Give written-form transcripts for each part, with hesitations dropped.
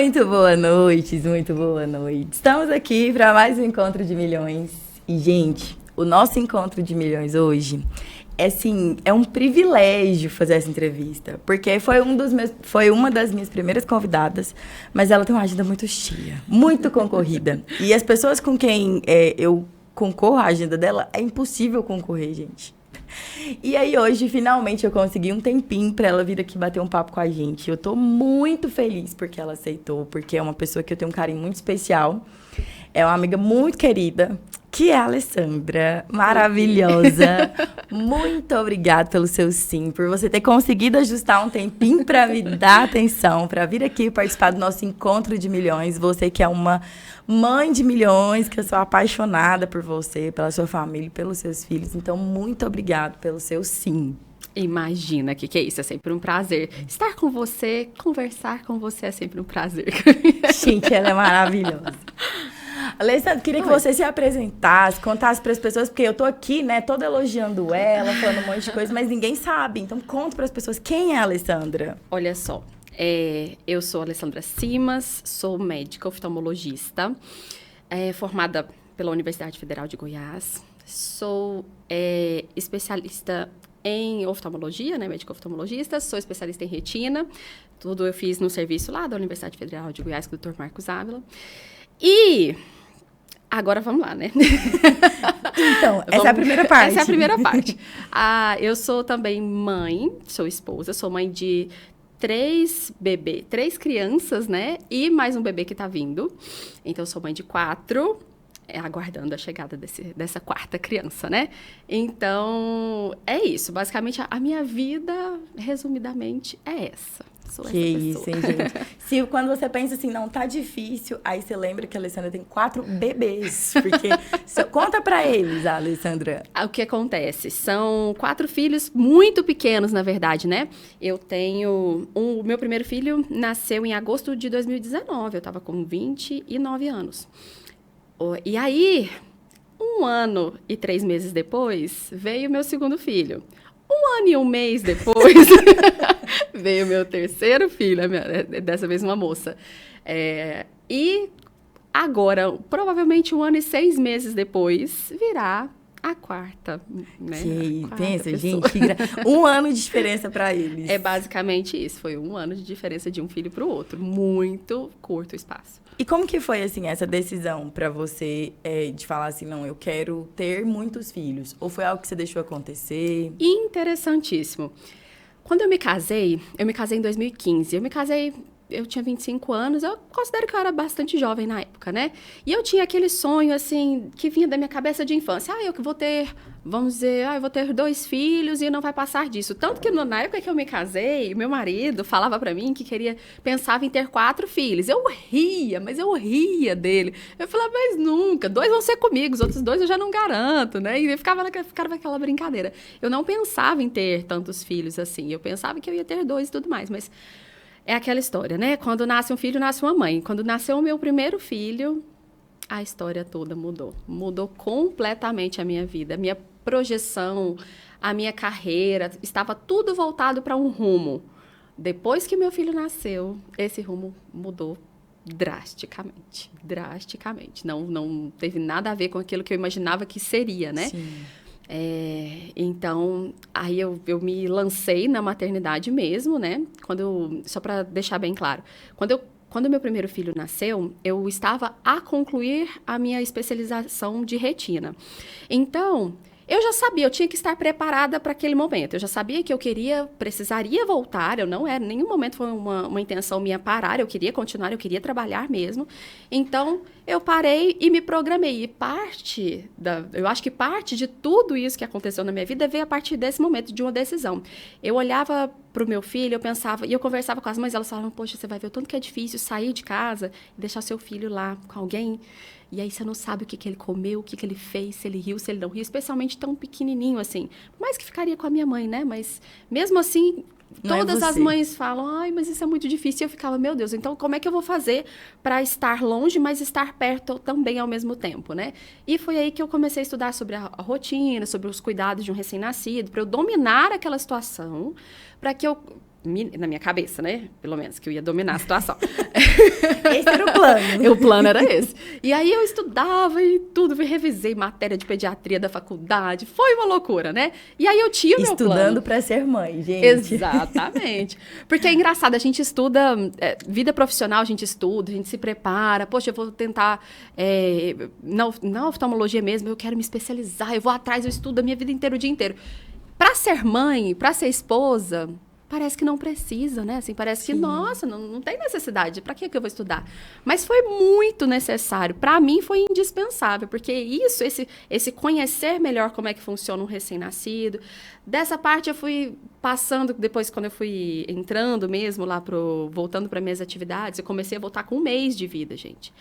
Muito boa noite, muito boa noite. Estamos aqui para mais um Encontro de Milhões. E, gente, o nosso Encontro de Milhões hoje é um privilégio fazer essa entrevista, porque foi uma das minhas primeiras convidadas, mas ela tem uma agenda muito cheia, muito concorrida. E as pessoas com quem eu concorro à agenda dela, é impossível concorrer, gente. E aí hoje, finalmente, eu consegui um tempinho para ela vir aqui bater um papo com a gente. Eu tô muito feliz porque ela aceitou, porque é uma pessoa que eu tenho um carinho muito especial. É uma amiga muito querida, que é a Alessandra, maravilhosa. Muito obrigada pelo seu sim, por você ter conseguido ajustar um tempinho para me dar atenção, para vir aqui participar do nosso Encontro de Milhões. Você que é uma mãe de milhões, que eu sou apaixonada por você, pela sua família e pelos seus filhos. Então, muito obrigada pelo seu sim. Imagina, que é isso? É sempre um prazer. Estar com você, conversar com você é sempre um prazer. Gente, ela é maravilhosa. Alessandra, queria que você se apresentasse, contasse para as pessoas, porque eu tô aqui, né, toda elogiando ela, falando um monte de coisa, mas ninguém sabe. Então, conta para as pessoas quem é a Alessandra. Olha só, eu sou a Alessandra Simas, sou médica oftalmologista, formada pela Universidade Federal de Goiás. Sou especialista em oftalmologia, né, médica oftalmologista, sou especialista em retina. Tudo eu fiz no serviço lá da Universidade Federal de Goiás com o Dr. Marcos Ávila. E agora vamos lá, né? Então, essa é a primeira parte. Essa é a primeira parte. Eu sou também mãe, sou esposa, sou mãe de 3 crianças, né? E mais um bebê que tá vindo. Então, sou mãe de 4, aguardando a chegada dessa 4ª criança, né? Então, é isso. Basicamente, a minha vida, resumidamente, é essa. Sou que isso, hein, gente? Quando você pensa assim, não, tá difícil, aí você lembra que a Alessandra tem 4 bebês. Porque, conta pra eles, Alessandra. O que acontece? São 4 filhos muito pequenos, na verdade, né? Eu tenho... O meu primeiro filho nasceu em agosto de 2019. Eu tava com 29 anos. E aí, 1 ano e 3 meses depois, veio meu segundo filho. 1 ano e 1 mês depois, veio meu terceiro filho, dessa vez uma moça. E agora, provavelmente 1 ano e 6 meses depois, virá a 4ª, né? Pensa, gente, 1 ano de diferença para eles. É basicamente isso, foi 1 ano de diferença de um filho para o outro, muito curto o espaço. E como que foi, assim, essa decisão para você de falar assim, não, eu quero ter muitos filhos? Ou foi algo que você deixou acontecer? Interessantíssimo. Quando eu me casei em 2015. Eu tinha 25 anos, eu considero que eu era bastante jovem na época, né? E eu tinha aquele sonho, assim, que vinha da minha cabeça de infância. Eu vou ter, vamos dizer, eu vou ter 2 filhos e não vai passar disso. Tanto que na época que eu me casei, meu marido falava pra mim que pensava em ter 4 filhos. Eu ria dele. Eu falava, mas nunca, 2 vão ser comigo, os outros 2 eu já não garanto, né? E ficava naquela brincadeira. Eu não pensava em ter tantos filhos assim, eu pensava que eu ia ter 2 e tudo mais, mas... É aquela história, né? Quando nasce um filho, nasce uma mãe. Quando nasceu o meu primeiro filho, a história toda mudou. Mudou completamente a minha vida. A minha projeção, a minha carreira, estava tudo voltado para um rumo. Depois que meu filho nasceu, esse rumo mudou drasticamente. Drasticamente. Não teve nada a ver com aquilo que eu imaginava que seria, né? Sim. Então, aí eu me lancei na maternidade mesmo, né? Só para deixar bem claro, quando meu primeiro filho nasceu, eu estava a concluir a minha especialização de retina. Então, eu já sabia, eu tinha que estar preparada para aquele momento. Eu já sabia que eu precisaria voltar. Em nenhum momento foi uma intenção minha parar. Eu queria continuar, eu queria trabalhar mesmo. Então, eu parei e me programei. E eu acho que parte de tudo isso que aconteceu na minha vida veio a partir desse momento, de uma decisão. Eu olhava para o meu filho, eu pensava, e eu conversava com as mães, elas falavam, poxa, você vai ver o tanto que é difícil sair de casa e deixar seu filho lá com alguém. E aí você não sabe o que ele comeu, o que ele fez, se ele riu, se ele não riu, especialmente tão pequenininho assim. Por mais que ficaria com a minha mãe, né? Mas mesmo assim, todas as mães falam, ai, mas isso é muito difícil. E eu ficava, meu Deus, então como é que eu vou fazer para estar longe, mas estar perto também ao mesmo tempo, né? E foi aí que eu comecei a estudar sobre a rotina, sobre os cuidados de um recém-nascido, para eu dominar aquela situação, para que eu na minha cabeça, né? Pelo menos, que eu ia dominar a situação. Esse era o plano. O plano era esse. E aí eu estudava e tudo, revisei matéria de pediatria da faculdade. Foi uma loucura, né? E aí eu tinha o meu plano. Estudando para ser mãe, gente. Exatamente. Porque é engraçado, a gente estuda, vida profissional a gente estuda, a gente se prepara. Poxa, eu vou tentar, na oftalmologia mesmo, eu quero me especializar, eu vou atrás, eu estudo a minha vida inteira, o dia inteiro. Para ser mãe, para ser esposa, parece que não precisa, né? Assim, parece que, nossa, não tem necessidade. Para que eu vou estudar? Mas foi muito necessário. Para mim, foi indispensável. Porque esse conhecer melhor como é que funciona um recém-nascido. Dessa parte, eu fui passando, depois, quando eu fui entrando mesmo lá, voltando para minhas atividades, eu comecei a voltar com 1 mês de vida, gente.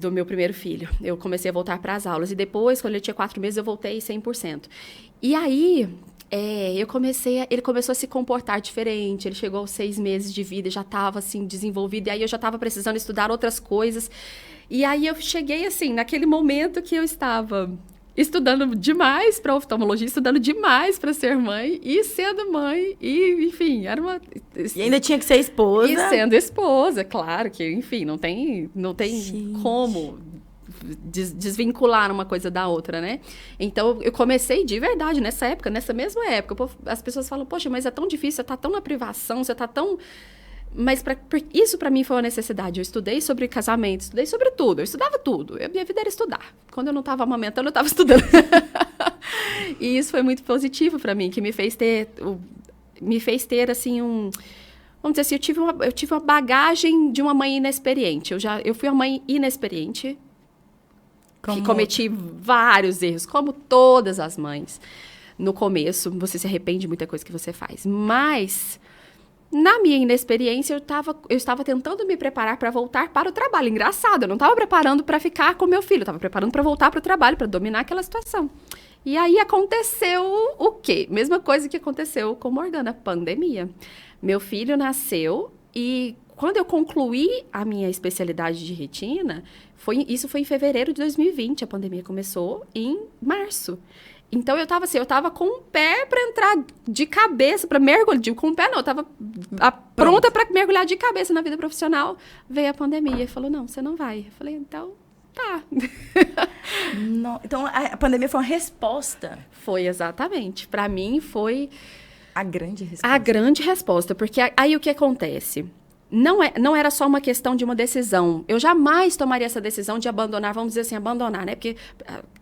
Do meu primeiro filho. Eu comecei a voltar para as aulas. E depois, quando ele tinha 4 meses, eu voltei 100%. E aí, ele começou a se comportar diferente. Ele chegou aos 6 meses de vida, já estava, assim, desenvolvido. E aí, eu já estava precisando estudar outras coisas. E aí, eu cheguei, assim, naquele momento que eu estava estudando demais para oftalmologia, estudando demais para ser mãe e sendo mãe. E, enfim, era uma... E ainda tinha que ser esposa. E sendo esposa, claro que, enfim, não tem como desvincular uma coisa da outra, né? Então, eu comecei de verdade nessa mesma época. As pessoas falam, poxa, mas é tão difícil, você tá tão na privação, você tá tão... Mas isso para mim foi uma necessidade. Eu estudei sobre casamento, estudei sobre tudo. Eu estudava tudo. Minha vida era estudar. Quando eu não estava amamentando, eu estava estudando. E isso foi muito positivo para mim, que me fez ter assim vamos dizer assim, eu tive uma bagagem de uma mãe inexperiente. Eu fui uma mãe inexperiente, que cometi vários erros, como todas as mães. No começo, você se arrepende de muita coisa que você faz. Mas, na minha inexperiência, eu estava tentando me preparar para voltar para o trabalho. Engraçado, eu não estava preparando para ficar com meu filho, eu estava preparando para voltar para o trabalho, para dominar aquela situação. E aí aconteceu o quê? Mesma coisa que aconteceu com Morgana, pandemia. Meu filho nasceu e quando eu concluí a minha especialidade de retina, isso foi em fevereiro de 2020, a pandemia começou em março. Então, eu estava com o pé para entrar de cabeça, para mergulhar, com o pé não, eu estava pronta para mergulhar de cabeça na vida profissional. Veio a pandemia e falou, não, você não vai. Eu falei, então, tá. Não, então, a pandemia foi uma resposta. Foi, exatamente. Para mim, foi... A grande resposta. A grande resposta, porque aí o que acontece? Não era só uma questão de uma decisão. Eu jamais tomaria essa decisão de abandonar, vamos dizer assim, abandonar, né? Porque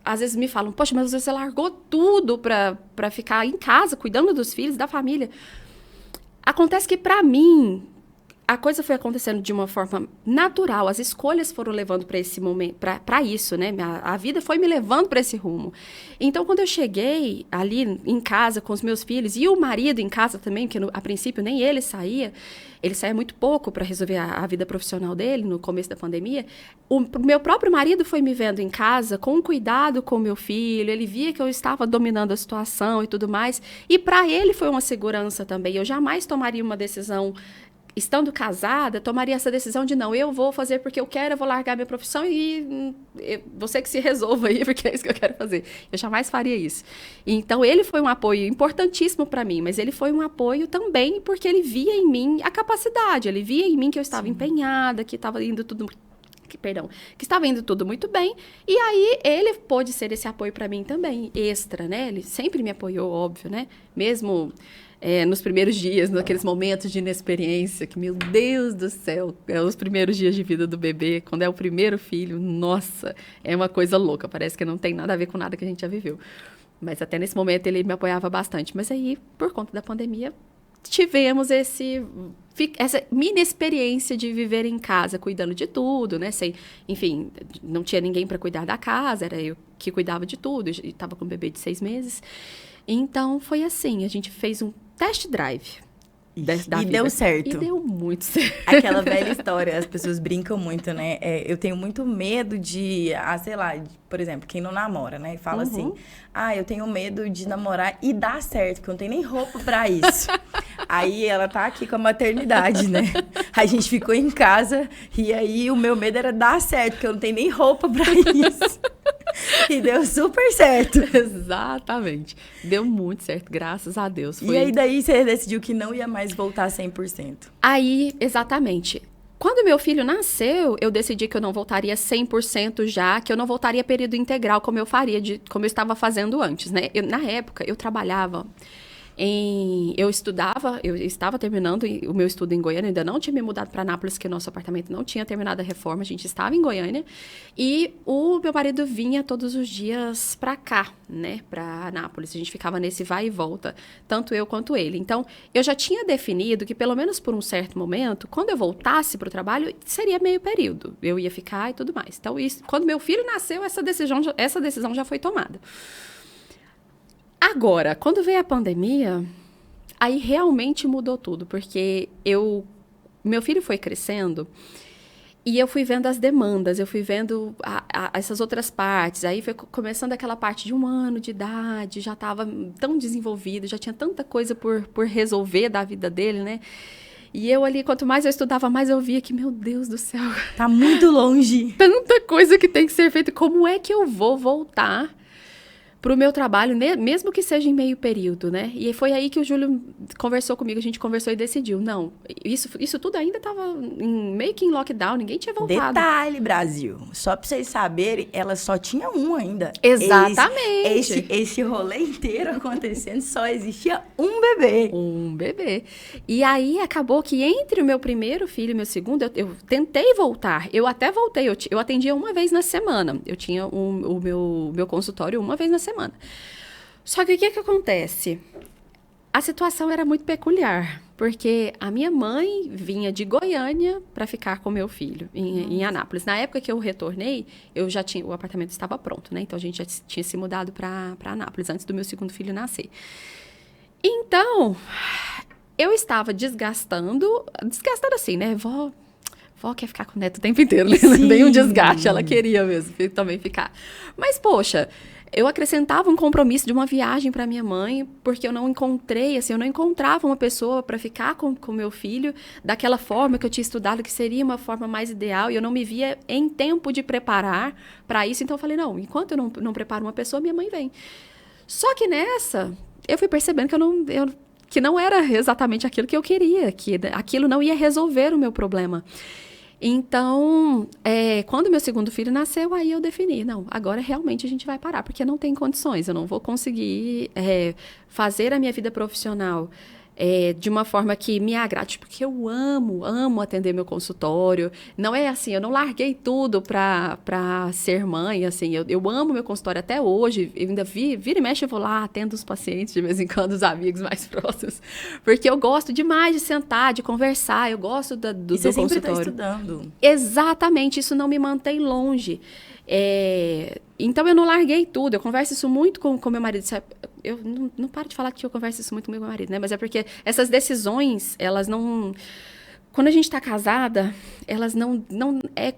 às vezes me falam, poxa, mas você largou tudo para ficar em casa, cuidando dos filhos, da família. Acontece que, para mim, a coisa foi acontecendo de uma forma natural. As escolhas foram levando para esse momento, para isso, né? A vida foi me levando para esse rumo. Então, quando eu cheguei ali em casa com os meus filhos, e o marido em casa também, porque a princípio nem ele saía muito pouco para resolver a vida profissional dele no começo da pandemia. O meu próprio marido foi me vendo em casa com cuidado com o meu filho, ele via que eu estava dominando a situação e tudo mais, e para ele foi uma segurança também. Eu jamais tomaria uma decisão, estando casada, tomaria essa decisão de não, eu vou fazer porque eu quero, eu vou largar minha profissão e você que se resolva aí, porque é isso que eu quero fazer. Eu jamais faria isso. Então, ele foi um apoio importantíssimo para mim, mas ele foi um apoio também porque ele via em mim a capacidade, ele via em mim que eu estava empenhada, que estava indo tudo... que estava indo tudo muito bem, e aí ele pôde ser esse apoio para mim também, extra, né? Ele sempre me apoiou, óbvio, né? Mesmo... nos primeiros dias, naqueles momentos de inexperiência, que, meu Deus do céu, os primeiros dias de vida do bebê, quando é o primeiro filho, nossa, é uma coisa louca, parece que não tem nada a ver com nada que a gente já viveu. Mas até nesse momento ele me apoiava bastante. Mas aí, por conta da pandemia, tivemos essa mini experiência de viver em casa, cuidando de tudo, né? Enfim, não tinha ninguém para cuidar da casa, era eu que cuidava de tudo, e estava com um bebê de 6 meses. Então, foi assim, a gente fez um test drive da vida. Deu certo. E deu muito certo. Aquela velha história, as pessoas brincam muito, né? Eu tenho muito medo de, sei lá, por exemplo, quem não namora, né? E fala assim, eu tenho medo de namorar e dar certo, porque eu não tenho nem roupa pra isso. Aí ela tá aqui com a maternidade, né? A gente ficou em casa e aí o meu medo era dar certo, porque eu não tenho nem roupa pra isso. E deu super certo. Exatamente. Deu muito certo, graças a Deus. E aí daí você decidiu que não ia mais voltar 100%. Aí, exatamente. Quando meu filho nasceu, eu decidi que eu não voltaria 100% já, que eu não voltaria período integral como eu faria, como eu estava fazendo antes, né? Na época, eu trabalhava eu estava terminando o meu estudo em Goiânia, ainda não tinha me mudado para Anápolis, porque nosso apartamento não tinha terminado a reforma, a gente estava em Goiânia, e o meu marido vinha todos os dias para cá, né, para Anápolis, a gente ficava nesse vai e volta, tanto eu quanto ele. Então, eu já tinha definido que, pelo menos por um certo momento, quando eu voltasse para o trabalho, seria meio período, eu ia ficar e tudo mais. Então, quando meu filho nasceu, essa decisão já foi tomada. Agora, quando veio a pandemia, aí realmente mudou tudo, porque meu filho foi crescendo e eu fui vendo as demandas, eu fui vendo essas outras partes, aí foi começando aquela parte de 1 ano de idade, já estava tão desenvolvido, já tinha tanta coisa por resolver da vida dele, né? E eu ali, quanto mais eu estudava, mais eu via que, meu Deus do céu... Tá muito longe. Tanta coisa que tem que ser feita, como é que eu vou voltar para o meu trabalho, mesmo que seja em meio período, né? E foi aí que o Júlio conversou comigo, a gente conversou e decidiu. Não, isso tudo ainda estava meio que em lockdown, ninguém tinha voltado. Detalhe, Brasil, só para vocês saberem, ela só tinha um ainda. Exatamente. Esse rolê inteiro acontecendo, só existia um bebê. Um bebê. E aí acabou que entre o meu primeiro filho e o meu segundo, eu tentei voltar. Eu até voltei, eu atendia uma vez na semana. Eu tinha o meu consultório uma vez na semana. Só que o que acontece? A situação era muito peculiar, porque a minha mãe vinha de Goiânia para ficar com meu filho em Anápolis. Na época que eu retornei, o apartamento estava pronto, né? Então a gente já tinha se mudado para Anápolis antes do meu segundo filho nascer. Então, eu estava desgastando assim, né? Vó quer ficar com o neto o tempo inteiro, né? Bem um desgaste, ela queria mesmo também ficar. Mas, poxa, eu acrescentava um compromisso de uma viagem para minha mãe, porque eu não encontrava uma pessoa para ficar com meu filho daquela forma que eu tinha estudado, que seria uma forma mais ideal, e eu não me via em tempo de preparar para isso. Então, eu falei, não, enquanto eu não preparo uma pessoa, minha mãe vem. Só que nessa, eu fui percebendo que não era exatamente aquilo que eu queria, que aquilo não ia resolver o meu problema. Então, quando meu segundo filho nasceu, aí eu defini, não, agora realmente a gente vai parar, porque não tem condições, eu não vou conseguir fazer a minha vida profissional de uma forma que me agrade, porque eu amo atender meu consultório. Não é assim, eu não larguei tudo para ser mãe, assim, eu amo meu consultório até hoje, eu ainda vira e mexe, eu vou lá, atendo os pacientes de vez em quando, os amigos mais próximos, porque eu gosto demais de sentar, de conversar, eu gosto do consultório. E você sempre está estudando. Exatamente, isso não me mantém longe. Então, eu não larguei tudo. Eu converso isso muito com meu marido. Eu não paro de falar que eu converso isso muito com meu marido, né? Mas é porque essas decisões, elas não... Quando a gente está casada, elas não... É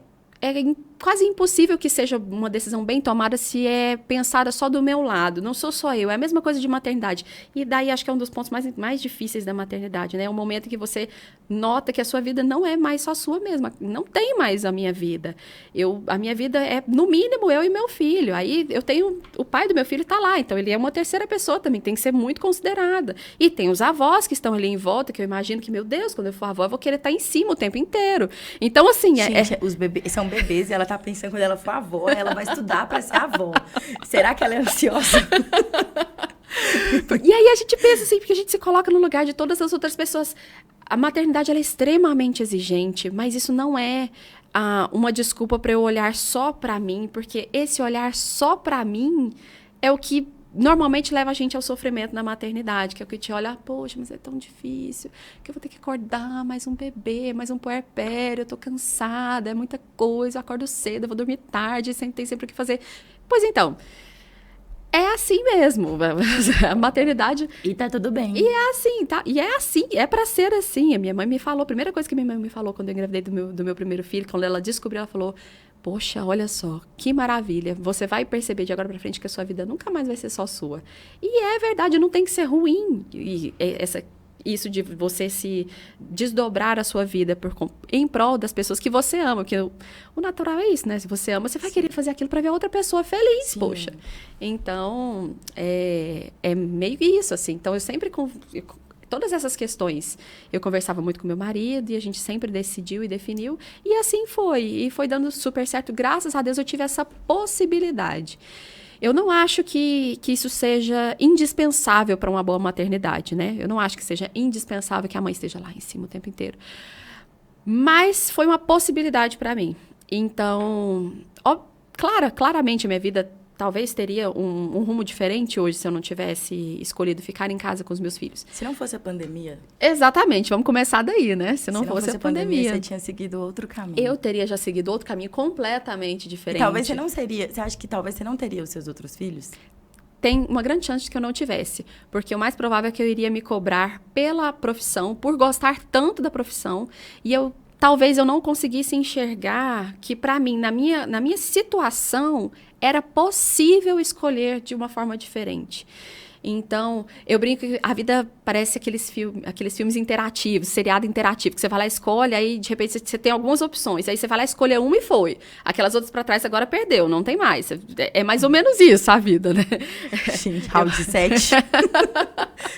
quase impossível que seja uma decisão bem tomada se é pensada só do meu lado. Não sou só eu. É a mesma coisa de maternidade. E daí acho que é um dos pontos mais difíceis da maternidade, né? É um momento em que você nota que a sua vida não é mais só sua mesma. Não tem mais a minha vida. A minha vida é, no mínimo, eu e meu filho. Aí eu tenho... O pai do meu filho está lá. Então, ele é uma terceira pessoa também. Tem que ser muito considerada. E tem os avós que estão ali em volta, que eu imagino que, meu Deus, quando eu for avó, eu vou querer estar em cima o tempo inteiro. Então, assim... Gente, os bebês são bebês e ela tá pensando, quando ela for avó, ela vai estudar para ser avó. Será que ela é ansiosa? E aí a gente pensa assim, porque a gente se coloca no lugar de todas as outras pessoas. A maternidade, ela é extremamente exigente, mas isso não é uma desculpa para eu olhar só para mim, porque esse olhar só para mim é o que normalmente leva a gente ao sofrimento na maternidade, que é o que te olha, poxa, mas é tão difícil, que eu vou ter que acordar mais um bebê, mais um puerpério, eu tô cansada, é muita coisa, eu acordo cedo, eu vou dormir tarde, tem sempre o que fazer. Pois então, é assim mesmo, a maternidade... E tá tudo bem. E é assim, tá? E é assim, é pra ser assim. A minha mãe me falou, a primeira coisa que minha mãe me falou quando eu engravidei do meu primeiro filho, quando ela descobriu, ela falou... Poxa, olha só, que maravilha. Você vai perceber de agora pra frente que a sua vida nunca mais vai ser só sua. E é verdade, não tem que ser ruim. E Isso de você se desdobrar a sua vida em prol das pessoas que você ama. Porque o natural é isso, né? Se você ama, você vai querer fazer aquilo para ver a outra pessoa feliz, Sim. poxa. Então, é meio isso, assim. Então, eu sempre... Todas essas questões, eu conversava muito com meu marido e a gente sempre decidiu e definiu. E assim foi. E foi dando super certo. Graças a Deus eu tive essa possibilidade. Eu não acho que isso seja indispensável para uma boa maternidade, né? Eu não acho que seja indispensável que a mãe esteja lá em cima o tempo inteiro. Mas foi uma possibilidade para mim. Então, claramente a minha vida talvez teria um rumo diferente hoje se eu não tivesse escolhido ficar em casa com os meus filhos. Se não fosse a pandemia... Exatamente, vamos começar daí, né? Se não fosse a pandemia, você tinha seguido outro caminho. Eu teria já seguido outro caminho completamente diferente. E talvez você não seria... Você acha que talvez você não teria os seus outros filhos? Tem uma grande chance de que eu não tivesse. Porque o mais provável é que eu iria me cobrar pela profissão, por gostar tanto da profissão. E talvez eu não conseguisse enxergar que, para mim, na minha situação, era possível escolher de uma forma diferente. Então, eu brinco que a vida parece aqueles filmes interativos, seriado interativo, que você vai lá e escolhe, aí de repente você tem algumas opções, aí você vai lá escolher uma e foi. Aquelas outras para trás agora perdeu, não tem mais. É mais ou menos isso a vida, né? Gente, round 7.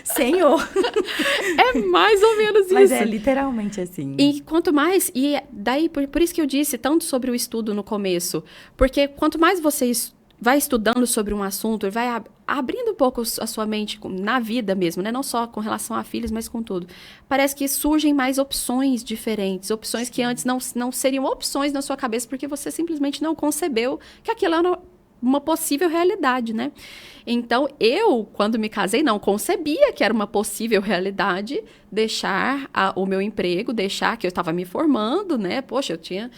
Senhor! É mais ou menos isso. Mas é literalmente assim. E quanto mais... E daí, por isso que eu disse tanto sobre o estudo no começo, porque quanto mais você vai estudando sobre um assunto, vai abrindo um pouco a sua mente na vida mesmo, né? Não só com relação a filhos, mas com tudo. Parece que surgem mais opções diferentes, opções que antes não seriam opções na sua cabeça, porque você simplesmente não concebeu que aquilo era uma possível realidade, né? Então, quando me casei, não concebia que era uma possível realidade deixar o meu emprego, deixar que eu estava me formando, né? Poxa, eu tinha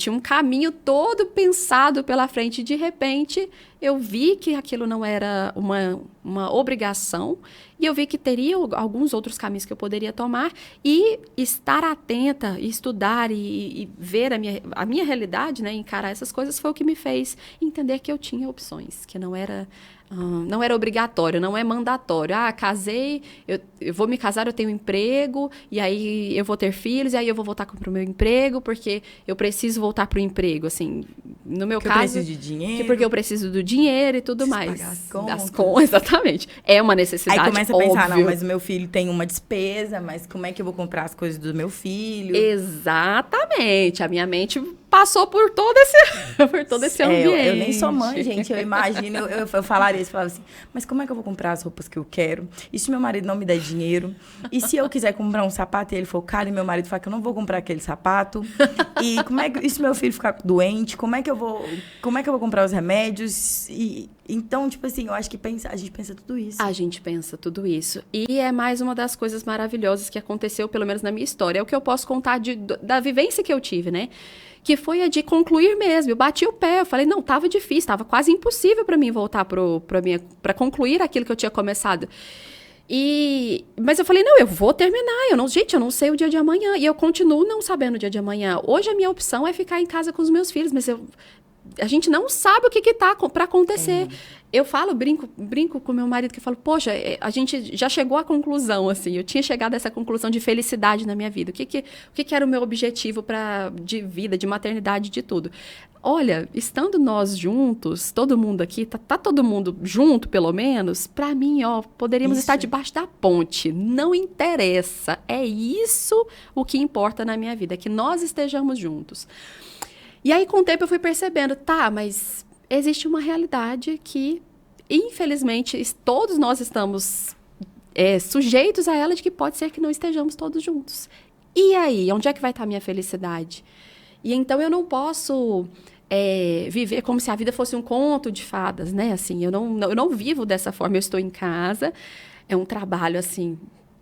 um caminho todo pensado pela frente e, de repente, eu vi que aquilo não era uma obrigação e eu vi que teria alguns outros caminhos que eu poderia tomar e estar atenta, estudar e ver a minha realidade, né? Encarar essas coisas foi o que me fez entender que eu tinha opções, que não era obrigatório, não é mandatório. Casei, eu vou me casar, eu tenho um emprego, e aí eu vou ter filhos, e aí eu vou voltar para o meu emprego, porque eu preciso voltar para o emprego, assim, no meu caso... eu preciso de dinheiro. Porque eu preciso do dinheiro e tudo mais. Pagar as contas. Exatamente. É uma necessidade, aí começa a pensar, óbvio. não, mas o meu filho tem uma despesa, mas como é que eu vou comprar as coisas do meu filho? Exatamente. A minha mente passou por todo esse ambiente. Eu nem sou mãe, gente. Eu imagino, eu falaria isso, falava assim, mas como é que eu vou comprar as roupas que eu quero? E se meu marido não me der dinheiro? E se eu quiser comprar um sapato e ele for caro e meu marido falar que eu não vou comprar aquele sapato? E se meu filho ficar doente? Como é que eu vou comprar os remédios? Então, tipo assim, eu acho que a gente pensa tudo isso. A gente pensa tudo isso. E é mais uma das coisas maravilhosas que aconteceu, pelo menos na minha história. É o que eu posso contar da vivência que eu tive, né? Que foi a de concluir mesmo. Eu bati o pé, eu falei, não, tava difícil, tava quase impossível para mim voltar para concluir aquilo que eu tinha começado. Mas eu falei, não, eu vou terminar. Gente, eu não sei o dia de amanhã. E eu continuo não sabendo o dia de amanhã. Hoje a minha opção é ficar em casa com os meus filhos, mas a gente não sabe o que tá para acontecer. Eu brinco com meu marido, que eu falo, poxa, a gente já chegou à conclusão, assim, eu tinha chegado a essa conclusão de felicidade na minha vida. O que era o meu objetivo de vida, de maternidade, de tudo? Olha, estando nós juntos, todo mundo aqui, tá todo mundo junto, pelo menos, para mim, poderíamos estar debaixo da ponte. Não interessa. É isso o que importa na minha vida, é que nós estejamos juntos. E aí, com o tempo, eu fui percebendo, mas existe uma realidade que, infelizmente, todos nós estamos sujeitos a ela, de que pode ser que não estejamos todos juntos. E aí, onde é que vai estar a minha felicidade? E então eu não posso viver como se a vida fosse um conto de fadas, né? Assim, eu não vivo dessa forma. Eu estou em casa, é um trabalho, assim,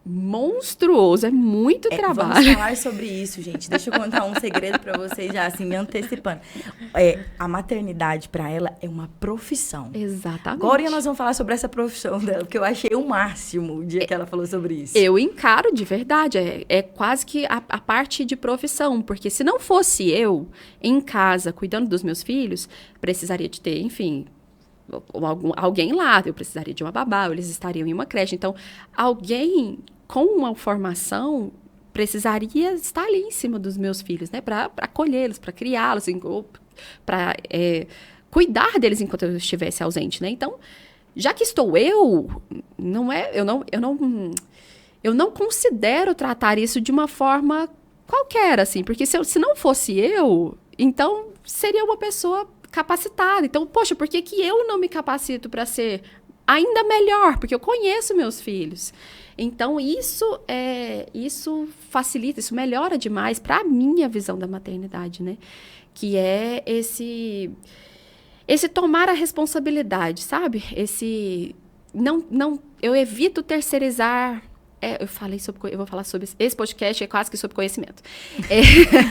monstruoso, é muito trabalho. Vamos falar sobre isso, gente. Deixa eu contar um segredo para vocês já, assim, me antecipando. A maternidade, para ela, é uma profissão. Exatamente. Agora nós vamos falar sobre essa profissão dela, porque eu achei o máximo o dia que ela falou sobre isso. Eu encaro de verdade, é quase que a parte de profissão, porque se não fosse eu em casa, cuidando dos meus filhos, precisaria de ter, enfim, alguém lá, eu precisaria de uma babá, eles estariam em uma creche. Então, alguém com uma formação, precisaria estar ali em cima dos meus filhos, né? Para acolhê-los, para criá-los, para cuidar deles enquanto eu estivesse ausente, né? Então, já que estou eu não considero tratar isso de uma forma qualquer, assim, porque se não fosse eu, então seria uma pessoa capacitada. Então, poxa, por que eu não me capacito para ser ainda melhor? Porque eu conheço meus filhos. Então, isso facilita, isso melhora demais para a minha visão da maternidade, né? Que é esse tomar a responsabilidade, sabe? Eu evito terceirizar. Eu vou falar sobre esse podcast, é quase que sobre conhecimento.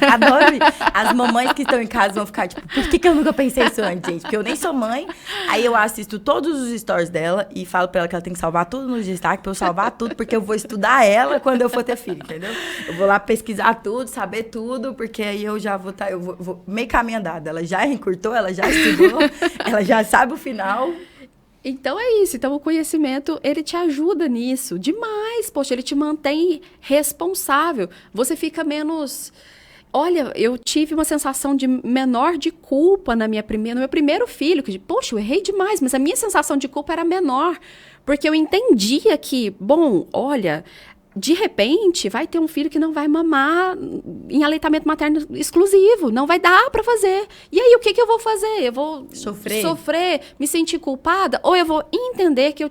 Adoro. As mamães que estão em casa vão ficar tipo, por que eu nunca pensei isso antes, gente? Porque eu nem sou mãe, aí eu assisto todos os stories dela e falo pra ela que ela tem que salvar tudo nos destaques, pra eu salvar tudo, porque eu vou estudar ela quando eu for ter filho, entendeu? Eu vou lá pesquisar tudo, saber tudo, porque aí eu já vou estar, eu vou meio caminho andado. Ela já encurtou, ela já estudou, ela já sabe o final. Então é isso. Então o conhecimento, ele te ajuda nisso demais. Poxa, ele te mantém responsável. Você fica menos... Olha, eu tive uma sensação de menor de culpa no meu primeiro filho. Que, poxa, eu errei demais, mas a minha sensação de culpa era menor. Porque eu entendia que, bom, olha... De repente, vai ter um filho que não vai mamar em aleitamento materno exclusivo. Não vai dar para fazer. E aí, o que eu vou fazer? Eu vou sofrer, me sentir culpada? Ou eu vou entender que eu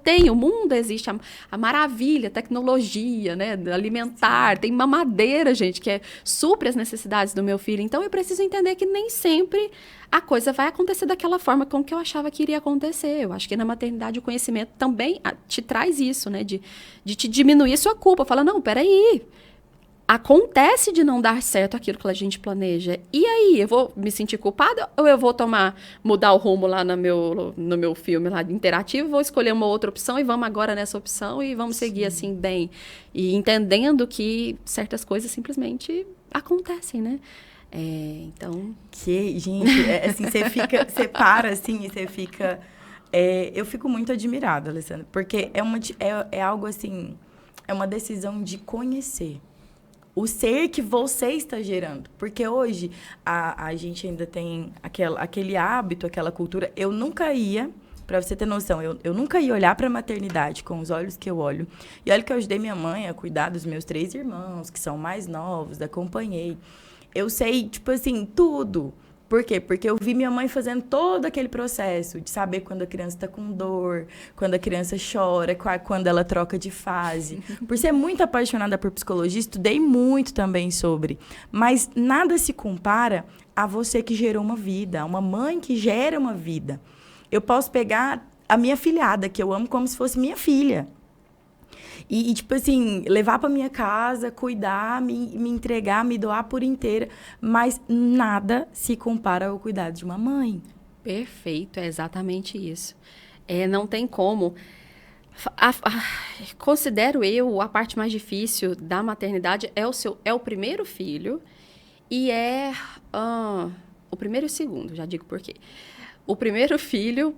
tenho, o mundo existe, a maravilha, a tecnologia, né, alimentar, tem mamadeira, gente, que supre as necessidades do meu filho. Então, eu preciso entender que nem sempre a coisa vai acontecer daquela forma com que eu achava que iria acontecer. Eu acho que na maternidade o conhecimento também te traz isso, né? De te diminuir sua culpa. Fala, não, peraí, acontece de não dar certo aquilo que a gente planeja. E aí, eu vou me sentir culpada ou eu vou mudar o rumo lá no meu filme lá interativo, vou escolher uma outra opção e vamos agora nessa opção e vamos seguir assim bem. E entendendo que certas coisas simplesmente acontecem, né? Então... Gente, assim, você para, assim, e você fica... eu fico muito admirada, Alessandra, porque é algo, assim, é uma decisão de conhecer o ser que você está gerando. Porque hoje a gente ainda tem aquele hábito, aquela cultura. Eu nunca ia, para você ter noção, eu nunca ia olhar para a maternidade com os olhos que eu olho. E olha que eu ajudei minha mãe a cuidar dos meus 3 irmãos, que são mais novos, acompanhei. Eu sei, tipo assim, tudo. Por quê? Porque eu vi minha mãe fazendo todo aquele processo de saber quando a criança está com dor, quando a criança chora, quando ela troca de fase. Por ser muito apaixonada por psicologia, estudei muito também sobre. Mas nada se compara a você que gerou uma vida, a uma mãe que gera uma vida. Eu posso pegar a minha filhada, que eu amo como se fosse minha filha. E, tipo assim, levar para minha casa, cuidar, me entregar, me doar por inteira. Mas nada se compara ao cuidado de uma mãe. Perfeito, é exatamente isso. Não tem como. Considero eu a parte mais difícil da maternidade é o primeiro filho e o primeiro e o segundo, já digo por quê. O primeiro filho...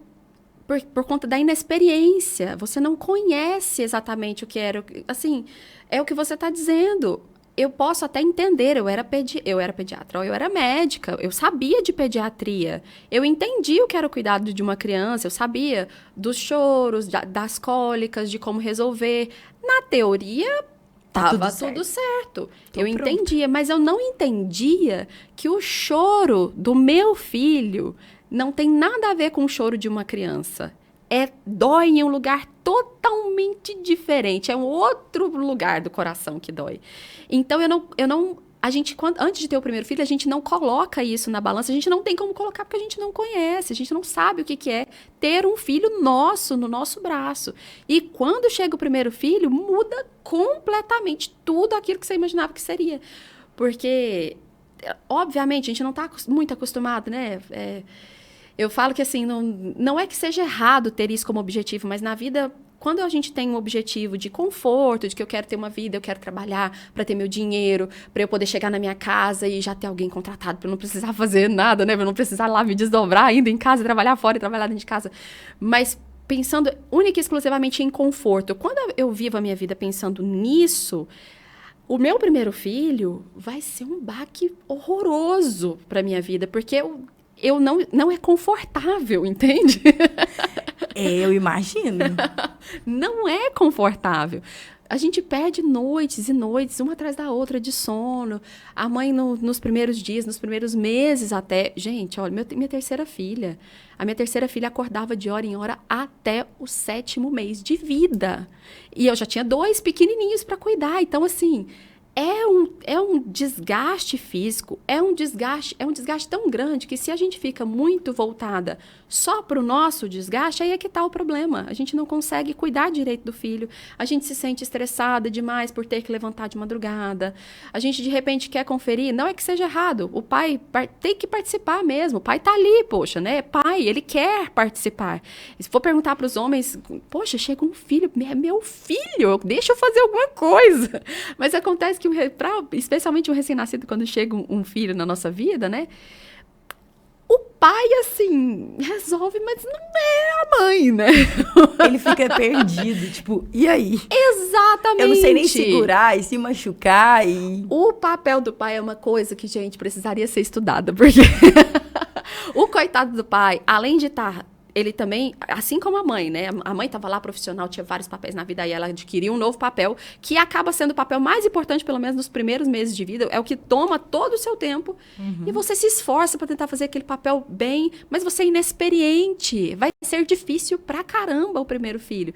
Por conta da inexperiência. Você não conhece exatamente o que era. Assim, é o que você está dizendo. Eu posso até entender. Eu era pediatra, eu era médica. Eu sabia de pediatria. Eu entendi o que era o cuidado de uma criança. Eu sabia dos choros, das cólicas, de como resolver. Na teoria, estava tudo certo. Eu entendia, mas eu não entendia que o choro do meu filho... não tem nada a ver com o choro de uma criança. Dói em um lugar totalmente diferente. É um outro lugar do coração que dói. Então, antes de ter o primeiro filho, a gente não coloca isso na balança. A gente não tem como colocar porque a gente não conhece. A gente não sabe o que é ter um filho nosso, no nosso braço. E quando chega o primeiro filho, muda completamente tudo aquilo que você imaginava que seria. Porque, obviamente, a gente não está muito acostumado, né? Eu falo que, assim, não é que seja errado ter isso como objetivo, mas na vida, quando a gente tem um objetivo de conforto, de que eu quero ter uma vida, eu quero trabalhar para ter meu dinheiro, para eu poder chegar na minha casa e já ter alguém contratado, para eu não precisar fazer nada, né? Para eu não precisar lá me desdobrar ainda em casa, trabalhar fora e trabalhar dentro de casa. Mas pensando única e exclusivamente em conforto. Quando eu vivo a minha vida pensando nisso, o meu primeiro filho vai ser um baque horroroso para minha vida, porque eu não é confortável, entende? Eu imagino. Não é confortável. A gente perde noites e noites, uma atrás da outra, de sono. A mãe, nos primeiros dias, nos primeiros meses até... Gente, olha, minha terceira filha. A minha terceira filha acordava de hora em hora até o 7º mês de vida. E eu já tinha 2 pequenininhos para cuidar. Então, assim... É um desgaste físico, é um desgaste tão grande que se a gente fica muito voltada só para o nosso desgaste, aí é que está o problema. A gente não consegue cuidar direito do filho, a gente se sente estressada demais por ter que levantar de madrugada, a gente de repente quer conferir, não é que seja errado, o pai tem que participar mesmo, o pai está ali, poxa, né? É pai, ele quer participar. E se for perguntar para os homens, poxa, chega um filho, é meu filho, deixa eu fazer alguma coisa. Mas acontece que especialmente um recém-nascido, quando chega um filho na nossa vida, né? O pai, assim, resolve, mas não é a mãe, né? Ele fica perdido, tipo, e aí? Exatamente. Eu não sei nem segurar e se machucar e... O papel do pai é uma coisa que, gente, precisaria ser estudada, porque o coitado do pai, além de estar... Ele também, assim como a mãe, né? A mãe estava lá profissional, tinha vários papéis na vida, aí ela adquiriu um novo papel, que acaba sendo o papel mais importante, pelo menos nos primeiros meses de vida, é o que toma todo o seu tempo, e você se esforça para tentar fazer aquele papel bem, mas você é inexperiente, vai ser difícil pra caramba o primeiro filho.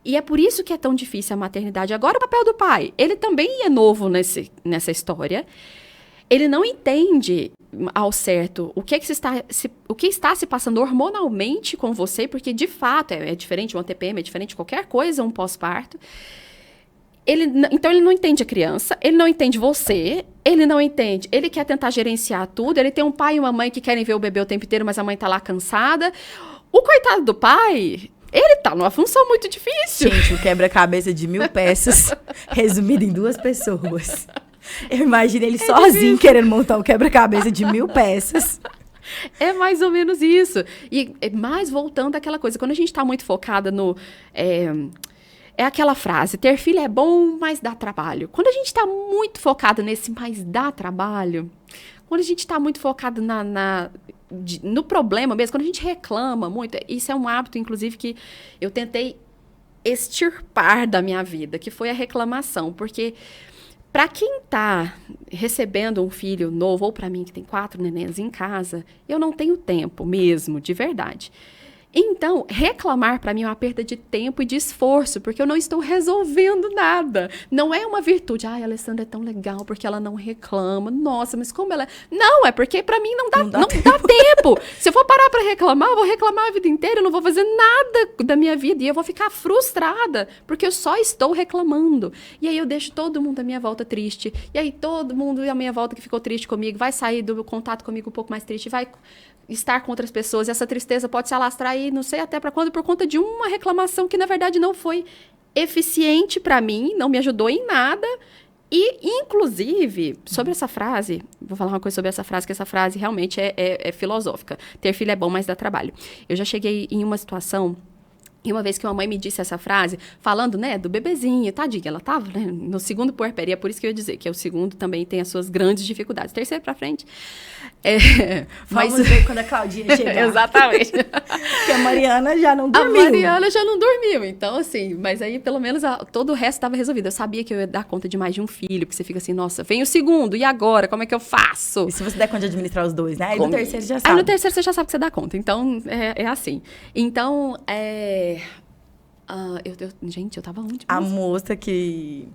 E é por isso que é tão difícil a maternidade. Agora o papel do pai, ele também é novo nessa história. Ele não entende ao certo o que está se passando hormonalmente com você, porque de fato é diferente uma TPM, é diferente de qualquer coisa, um pós-parto. Então ele não entende a criança, ele não entende você, ele não entende, ele quer tentar gerenciar tudo, ele tem um pai e uma mãe que querem ver o bebê o tempo inteiro, mas a mãe tá lá cansada. O coitado do pai... Ele tá numa função muito difícil. Gente, o quebra-cabeça de 1000 peças, resumido em 2 pessoas. Eu imagino ele sozinho querendo montar um quebra-cabeça de 1000 peças. É mais ou menos isso. E mais voltando àquela coisa, quando a gente tá muito focada no... É aquela frase, ter filho é bom, mas dá trabalho. Quando a gente tá muito focado nesse mas dá trabalho, quando a gente tá muito focado no problema mesmo, quando a gente reclama muito, isso é um hábito, inclusive, que eu tentei extirpar da minha vida, que foi a reclamação, porque para quem tá recebendo um filho novo, ou para mim que tem 4 nenéns em casa, eu não tenho tempo mesmo, de verdade. Então, reclamar para mim é uma perda de tempo e de esforço, porque eu não estou resolvendo nada. Não é uma virtude. Ai, a Alessandra é tão legal porque ela não reclama. Nossa, mas como ela é... Não, é porque para mim não dá tempo. Se eu for parar para reclamar, eu vou reclamar a vida inteira, eu não vou fazer nada da minha vida e eu vou ficar frustrada, porque eu só estou reclamando. E aí eu deixo todo mundo à minha volta triste. E aí todo mundo à minha volta que ficou triste comigo vai sair do contato comigo um pouco mais triste, vai estar com outras pessoas, e essa tristeza pode se alastrar aí, não sei até para quando, por conta de uma reclamação que, na verdade, não foi eficiente para mim, não me ajudou em nada. E, inclusive, sobre essa frase, vou falar uma coisa sobre essa frase, que essa frase realmente é filosófica. Ter filho é bom, mas dá trabalho. Eu já cheguei em uma situação... E uma vez que uma mãe me disse essa frase, falando, né, do bebezinho, tadinha, ela estava, né, no segundo puerpério, é por isso que eu ia dizer que o segundo também tem as suas grandes dificuldades. Terceiro para frente. Vamos ver quando a Claudinha chegar. Exatamente. Porque a Mariana já não dormiu. A Mariana já não dormiu, então assim, mas aí pelo menos todo o resto estava resolvido. Eu sabia que eu ia dar conta de mais de um filho, porque você fica assim, nossa, vem o segundo, e agora? Como é que eu faço? E se você der conta de administrar os dois, né? Aí no terceiro já sabe. Aí no terceiro você já sabe que você dá conta, então é assim. Então, gente, eu tava onde? A moça que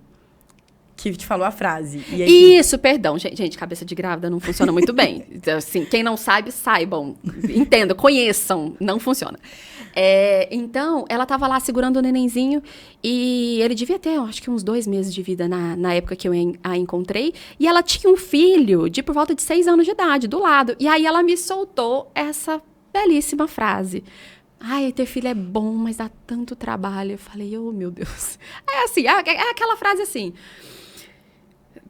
te falou a frase. E aí, isso, perdão. Gente, cabeça de grávida não funciona muito bem. Então, assim, quem não sabe, saibam. Entendam, conheçam. Não funciona. Então, ela tava lá segurando o nenenzinho e ele devia ter, acho que uns 2 meses de vida na época que eu a encontrei. E ela tinha um filho de por volta de 6 anos de idade, do lado. E aí ela me soltou essa belíssima frase. Ai, ter filho é bom, mas dá tanto trabalho. Eu falei, oh, meu Deus. É assim, é aquela frase assim...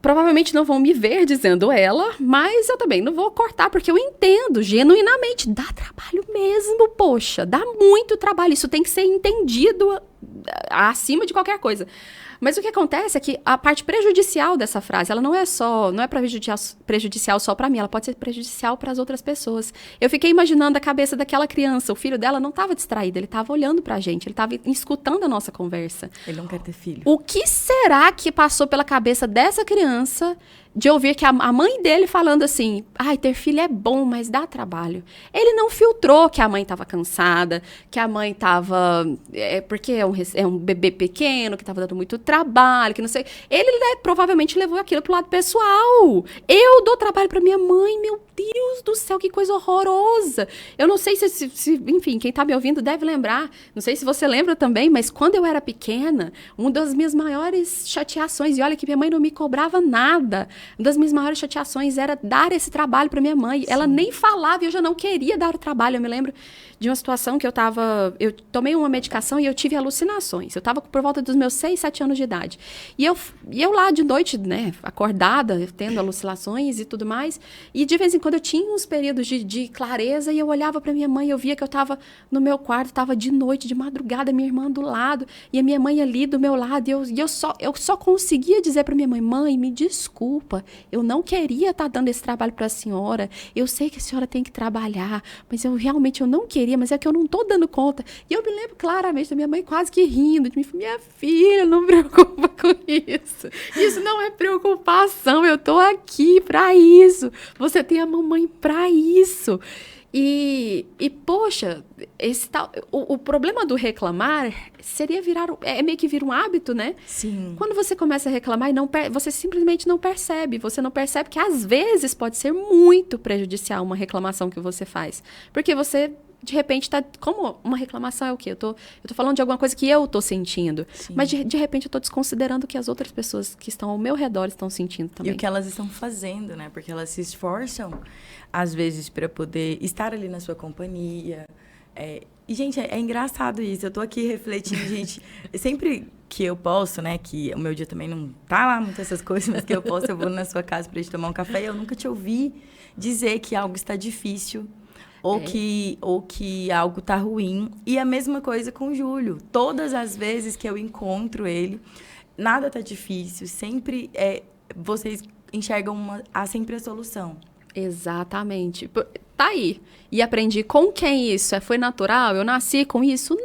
provavelmente não vão me ver dizendo ela, mas eu também não vou cortar, porque eu entendo genuinamente. Dá trabalho mesmo, poxa. Dá muito trabalho. Isso tem que ser entendido acima de qualquer coisa. Mas o que acontece é que a parte prejudicial dessa frase, ela não é prejudicial só para mim, ela pode ser prejudicial para as outras pessoas. Eu fiquei imaginando a cabeça daquela criança, o filho dela não estava distraído, ele estava olhando para a gente, ele estava escutando a nossa conversa. Ele não quer ter filho. O que será que passou pela cabeça dessa criança de ouvir que a mãe dele falando assim, ai, ter filho é bom, mas dá trabalho. Ele não filtrou que a mãe estava cansada, que a mãe estava... porque é um bebê pequeno, que estava dando muito trabalho, que não sei... Ele provavelmente levou aquilo pro lado pessoal. Eu dou trabalho para minha mãe, meu Deus do céu, que coisa horrorosa. Eu não sei enfim, quem tá me ouvindo deve lembrar, não sei se você lembra também, mas quando eu era pequena, uma das minhas maiores chateações, e olha que minha mãe não me cobrava nada, uma das minhas maiores chateações era dar esse trabalho para minha mãe. Sim. Ela nem falava e eu já não queria dar o trabalho. Eu me lembro de uma situação que eu tomei uma medicação e eu tive alucinações. Eu estava por volta dos meus 6, 7 anos de idade. E eu lá de noite, né, acordada, tendo alucinações e tudo mais, e de vez em quando eu tinha uns períodos de clareza e eu olhava para minha mãe e eu via que eu estava no meu quarto, estava de noite, de madrugada, minha irmã do lado, e a minha mãe ali do meu lado, e eu só conseguia dizer para minha mãe, mãe, me desculpa, eu não queria estar dando esse trabalho para a senhora, eu sei que a senhora tem que trabalhar, mas eu não queria, mas é que eu não estou dando conta. E eu me lembro claramente da minha mãe quase que rindo de mim, minha filha, não preocupa com isso. Isso não é preocupação, eu estou aqui para isso. Você tem a mamãe para isso. E poxa, o problema do reclamar seria meio que vir um hábito, né? Sim. Quando você começa a reclamar você simplesmente não percebe. Você não percebe que às vezes pode ser muito prejudicial uma reclamação que você faz. Porque você, de repente, como uma reclamação é o quê? Eu tô falando de alguma coisa que eu tô sentindo. Sim. Mas de repente eu tô desconsiderando o que as outras pessoas que estão ao meu redor estão sentindo também. E o que elas estão fazendo, né? Porque elas se esforçam, às vezes, para poder estar ali na sua companhia. E, gente, é engraçado isso. Eu tô aqui refletindo, gente. Sempre que eu posso, né? Que o meu dia também não tá lá muitas essas coisas, mas que eu posso, eu vou na sua casa pra gente tomar um café. E eu nunca te ouvi dizer que algo está difícil. Ou que algo tá ruim. E a mesma coisa com o Júlio. Todas as vezes que eu encontro ele, nada tá difícil. Sempre vocês enxergam sempre a solução. Exatamente. Tá aí. E aprendi com quem isso? Foi natural? Eu nasci com isso?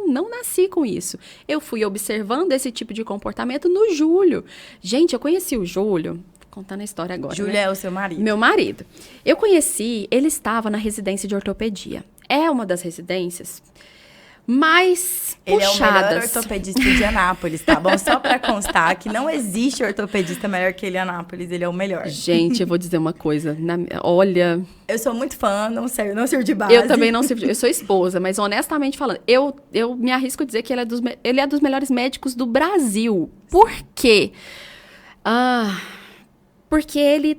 Não nasci com isso. Eu fui observando esse tipo de comportamento no Júlio. Gente, eu conheci o Júlio... Contando a história agora. Júlio, né? É o seu marido. Meu marido. Eu conheci, ele estava na residência de ortopedia. É uma das residências mais ele puxadas. Ele é o melhor ortopedista de Anápolis, tá bom? Só pra constar que não existe ortopedista melhor que ele em Anápolis, ele é o melhor. Gente, eu vou dizer uma coisa. Olha... Eu sou muito fã, não sirvo de base. Eu também não sirvo eu sou esposa, mas honestamente falando, eu me arrisco a dizer que ele é dos melhores médicos do Brasil. Por quê? Porque ele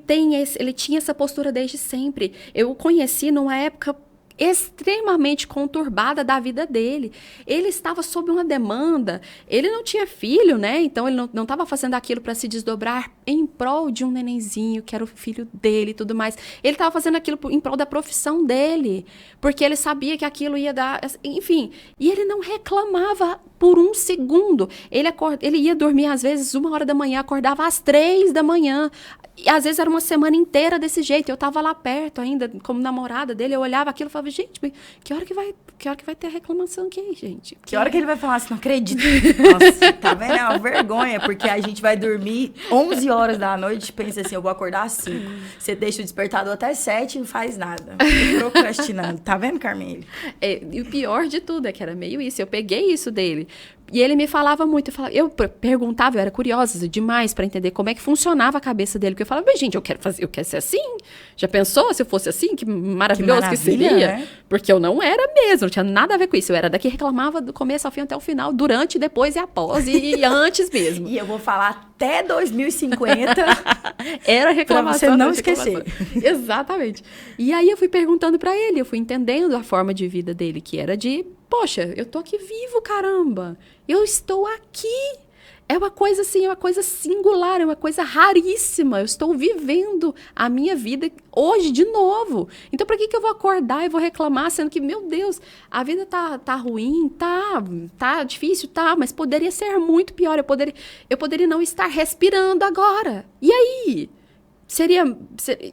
tinha essa postura desde sempre. Eu o conheci numa época extremamente conturbada da vida dele. Ele estava sob uma demanda. Ele não tinha filho, né? Então, ele não estava fazendo aquilo para se desdobrar em prol de um nenenzinho, que era o filho dele e tudo mais. Ele estava fazendo aquilo em prol da profissão dele, porque ele sabia que aquilo ia dar... Enfim, e ele não reclamava por um segundo. Ele ia dormir, às vezes, 1h da manhã, acordava às 3 da manhã. E, às vezes, era uma semana inteira desse jeito. Eu estava lá perto ainda, como namorada dele, eu olhava aquilo e falava, gente, que hora que vai ter reclamação aqui, gente? Que hora que ele vai falar assim, não acredito. Nossa, tá vendo? É uma vergonha, porque a gente vai dormir 11 horas da noite e pensa assim, eu vou acordar às 5. Você deixa o despertador até 7 e não faz nada. Procrastinando. Tá vendo, Carmele? E o pior de tudo é que era meio isso. Eu peguei isso dele. E ele me falava muito, eu perguntava, eu era curiosa demais para entender como é que funcionava a cabeça dele, porque eu falava, mas gente, eu quero ser assim, já pensou se eu fosse assim, que maravilhoso que seria, né? Porque eu não era mesmo, não tinha nada a ver com isso, eu era da que reclamava do começo ao fim até o final, durante, depois e após, e antes mesmo. E eu vou falar até 2050, era reclamação. Pra você não esquecer. Exatamente. E aí eu fui perguntando para ele, eu fui entendendo a forma de vida dele, que era de, poxa, eu tô aqui vivo, caramba. Eu estou aqui. É uma coisa assim, é uma coisa singular, é uma coisa raríssima. Eu estou vivendo a minha vida hoje de novo. Então, para que eu vou acordar e vou reclamar, sendo que, meu Deus, a vida tá ruim, tá difícil, mas poderia ser muito pior. Eu poderia não estar respirando agora. E aí?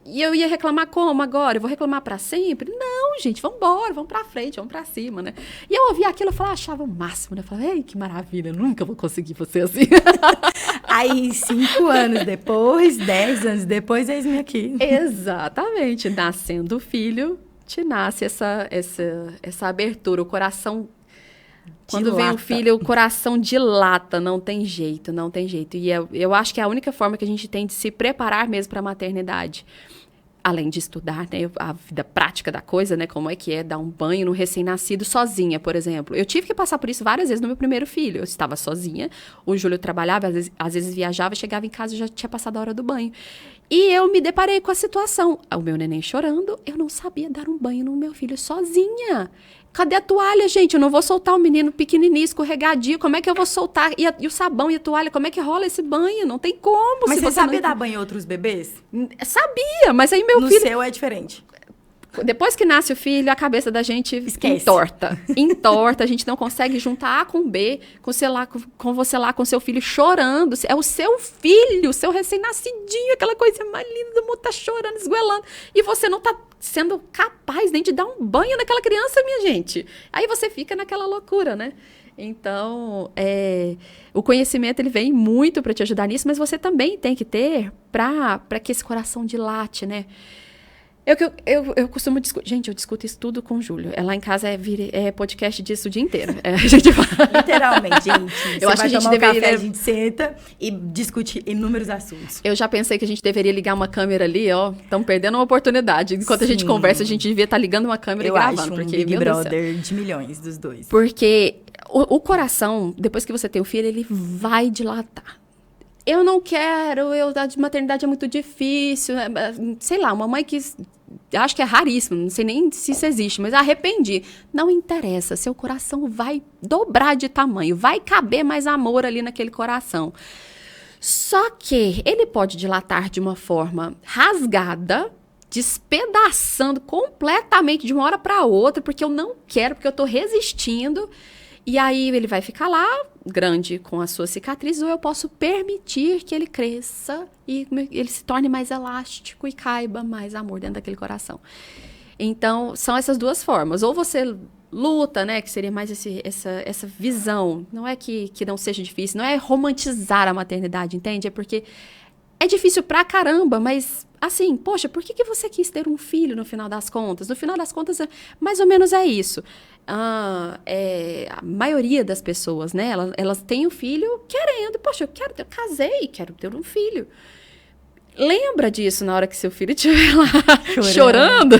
E eu ia reclamar como agora? Eu vou reclamar para sempre? Não, gente, vamos embora, vamos para frente, vamos para cima, né? E eu ouvia aquilo, eu achava o máximo, né? Eu falava, ei, que maravilha, nunca vou conseguir você assim. Aí, 5 anos depois, 10 anos depois, eis-me aqui. Exatamente, nascendo o filho, te nasce essa abertura, o coração... Quando vem o filho, o coração dilata, não tem jeito, não tem jeito. E eu acho que é a única forma que a gente tem de se preparar mesmo para a maternidade. Além de estudar, né, a vida prática da coisa, né, como é que é dar um banho no recém-nascido sozinha, por exemplo. Eu tive que passar por isso várias vezes no meu primeiro filho. Eu estava sozinha, o Júlio trabalhava, às vezes viajava, chegava em casa e já tinha passado a hora do banho. E eu me deparei com a situação. O meu neném chorando, eu não sabia dar um banho no meu filho sozinha. Cadê a toalha, gente? Eu não vou soltar o menino pequenininho, escorregadio. Como é que eu vou soltar? E o sabão e a toalha? Como é que rola esse banho? Não tem como. Mas você sabia dar banho em outros bebês? Sabia, mas aí meu filho... No seu é diferente. Depois que nasce o filho, a cabeça da gente entorta. A gente não consegue juntar A com B, com você lá, com seu filho chorando. É o seu filho, o seu recém-nascidinho, aquela coisa mais linda, o mundo tá chorando, esgoelando. E você não tá sendo capaz nem de dar um banho naquela criança, minha gente. Aí você fica naquela loucura, né? Então, o conhecimento ele vem muito para te ajudar nisso, mas você também tem que ter para que esse coração dilate, né? Eu costumo discutir. Gente, eu discuto isso tudo com o Júlio. Lá em casa é podcast disso o dia inteiro. A gente fala. Literalmente, gente. Eu acho que a gente deveria. A gente senta e discute inúmeros assuntos. Eu já pensei que a gente deveria ligar uma câmera ali, ó. Estamos perdendo uma oportunidade. Enquanto a gente conversa, a gente devia estar ligando uma câmera e gravando. Acho porque, Big Brother de milhões dos dois. Porque o coração, depois que você tem o filho, ele vai dilatar. Eu não quero, a maternidade é muito difícil. Sei lá, uma mãe que... Acho que é raríssimo, não sei nem se isso existe, mas arrependi. Não interessa, seu coração vai dobrar de tamanho, vai caber mais amor ali naquele coração. Só que ele pode dilatar de uma forma rasgada, despedaçando completamente de uma hora para outra, porque eu não quero, porque eu estou resistindo. E aí ele vai ficar lá, grande, com as suas cicatrizes, ou eu posso permitir que ele cresça e ele se torne mais elástico e caiba mais amor dentro daquele coração. Então, são essas duas formas. Ou você luta, né, que seria mais essa visão. Não é que não seja difícil, não é romantizar a maternidade, entende? É porque é difícil pra caramba, mas... Assim, poxa, por que você quis ter um filho no final das contas? No final das contas, mais ou menos é isso. A maioria das pessoas, né? Elas têm um filho querendo. Poxa, eu casei, quero ter um filho. Lembra disso na hora que seu filho estiver lá chorando?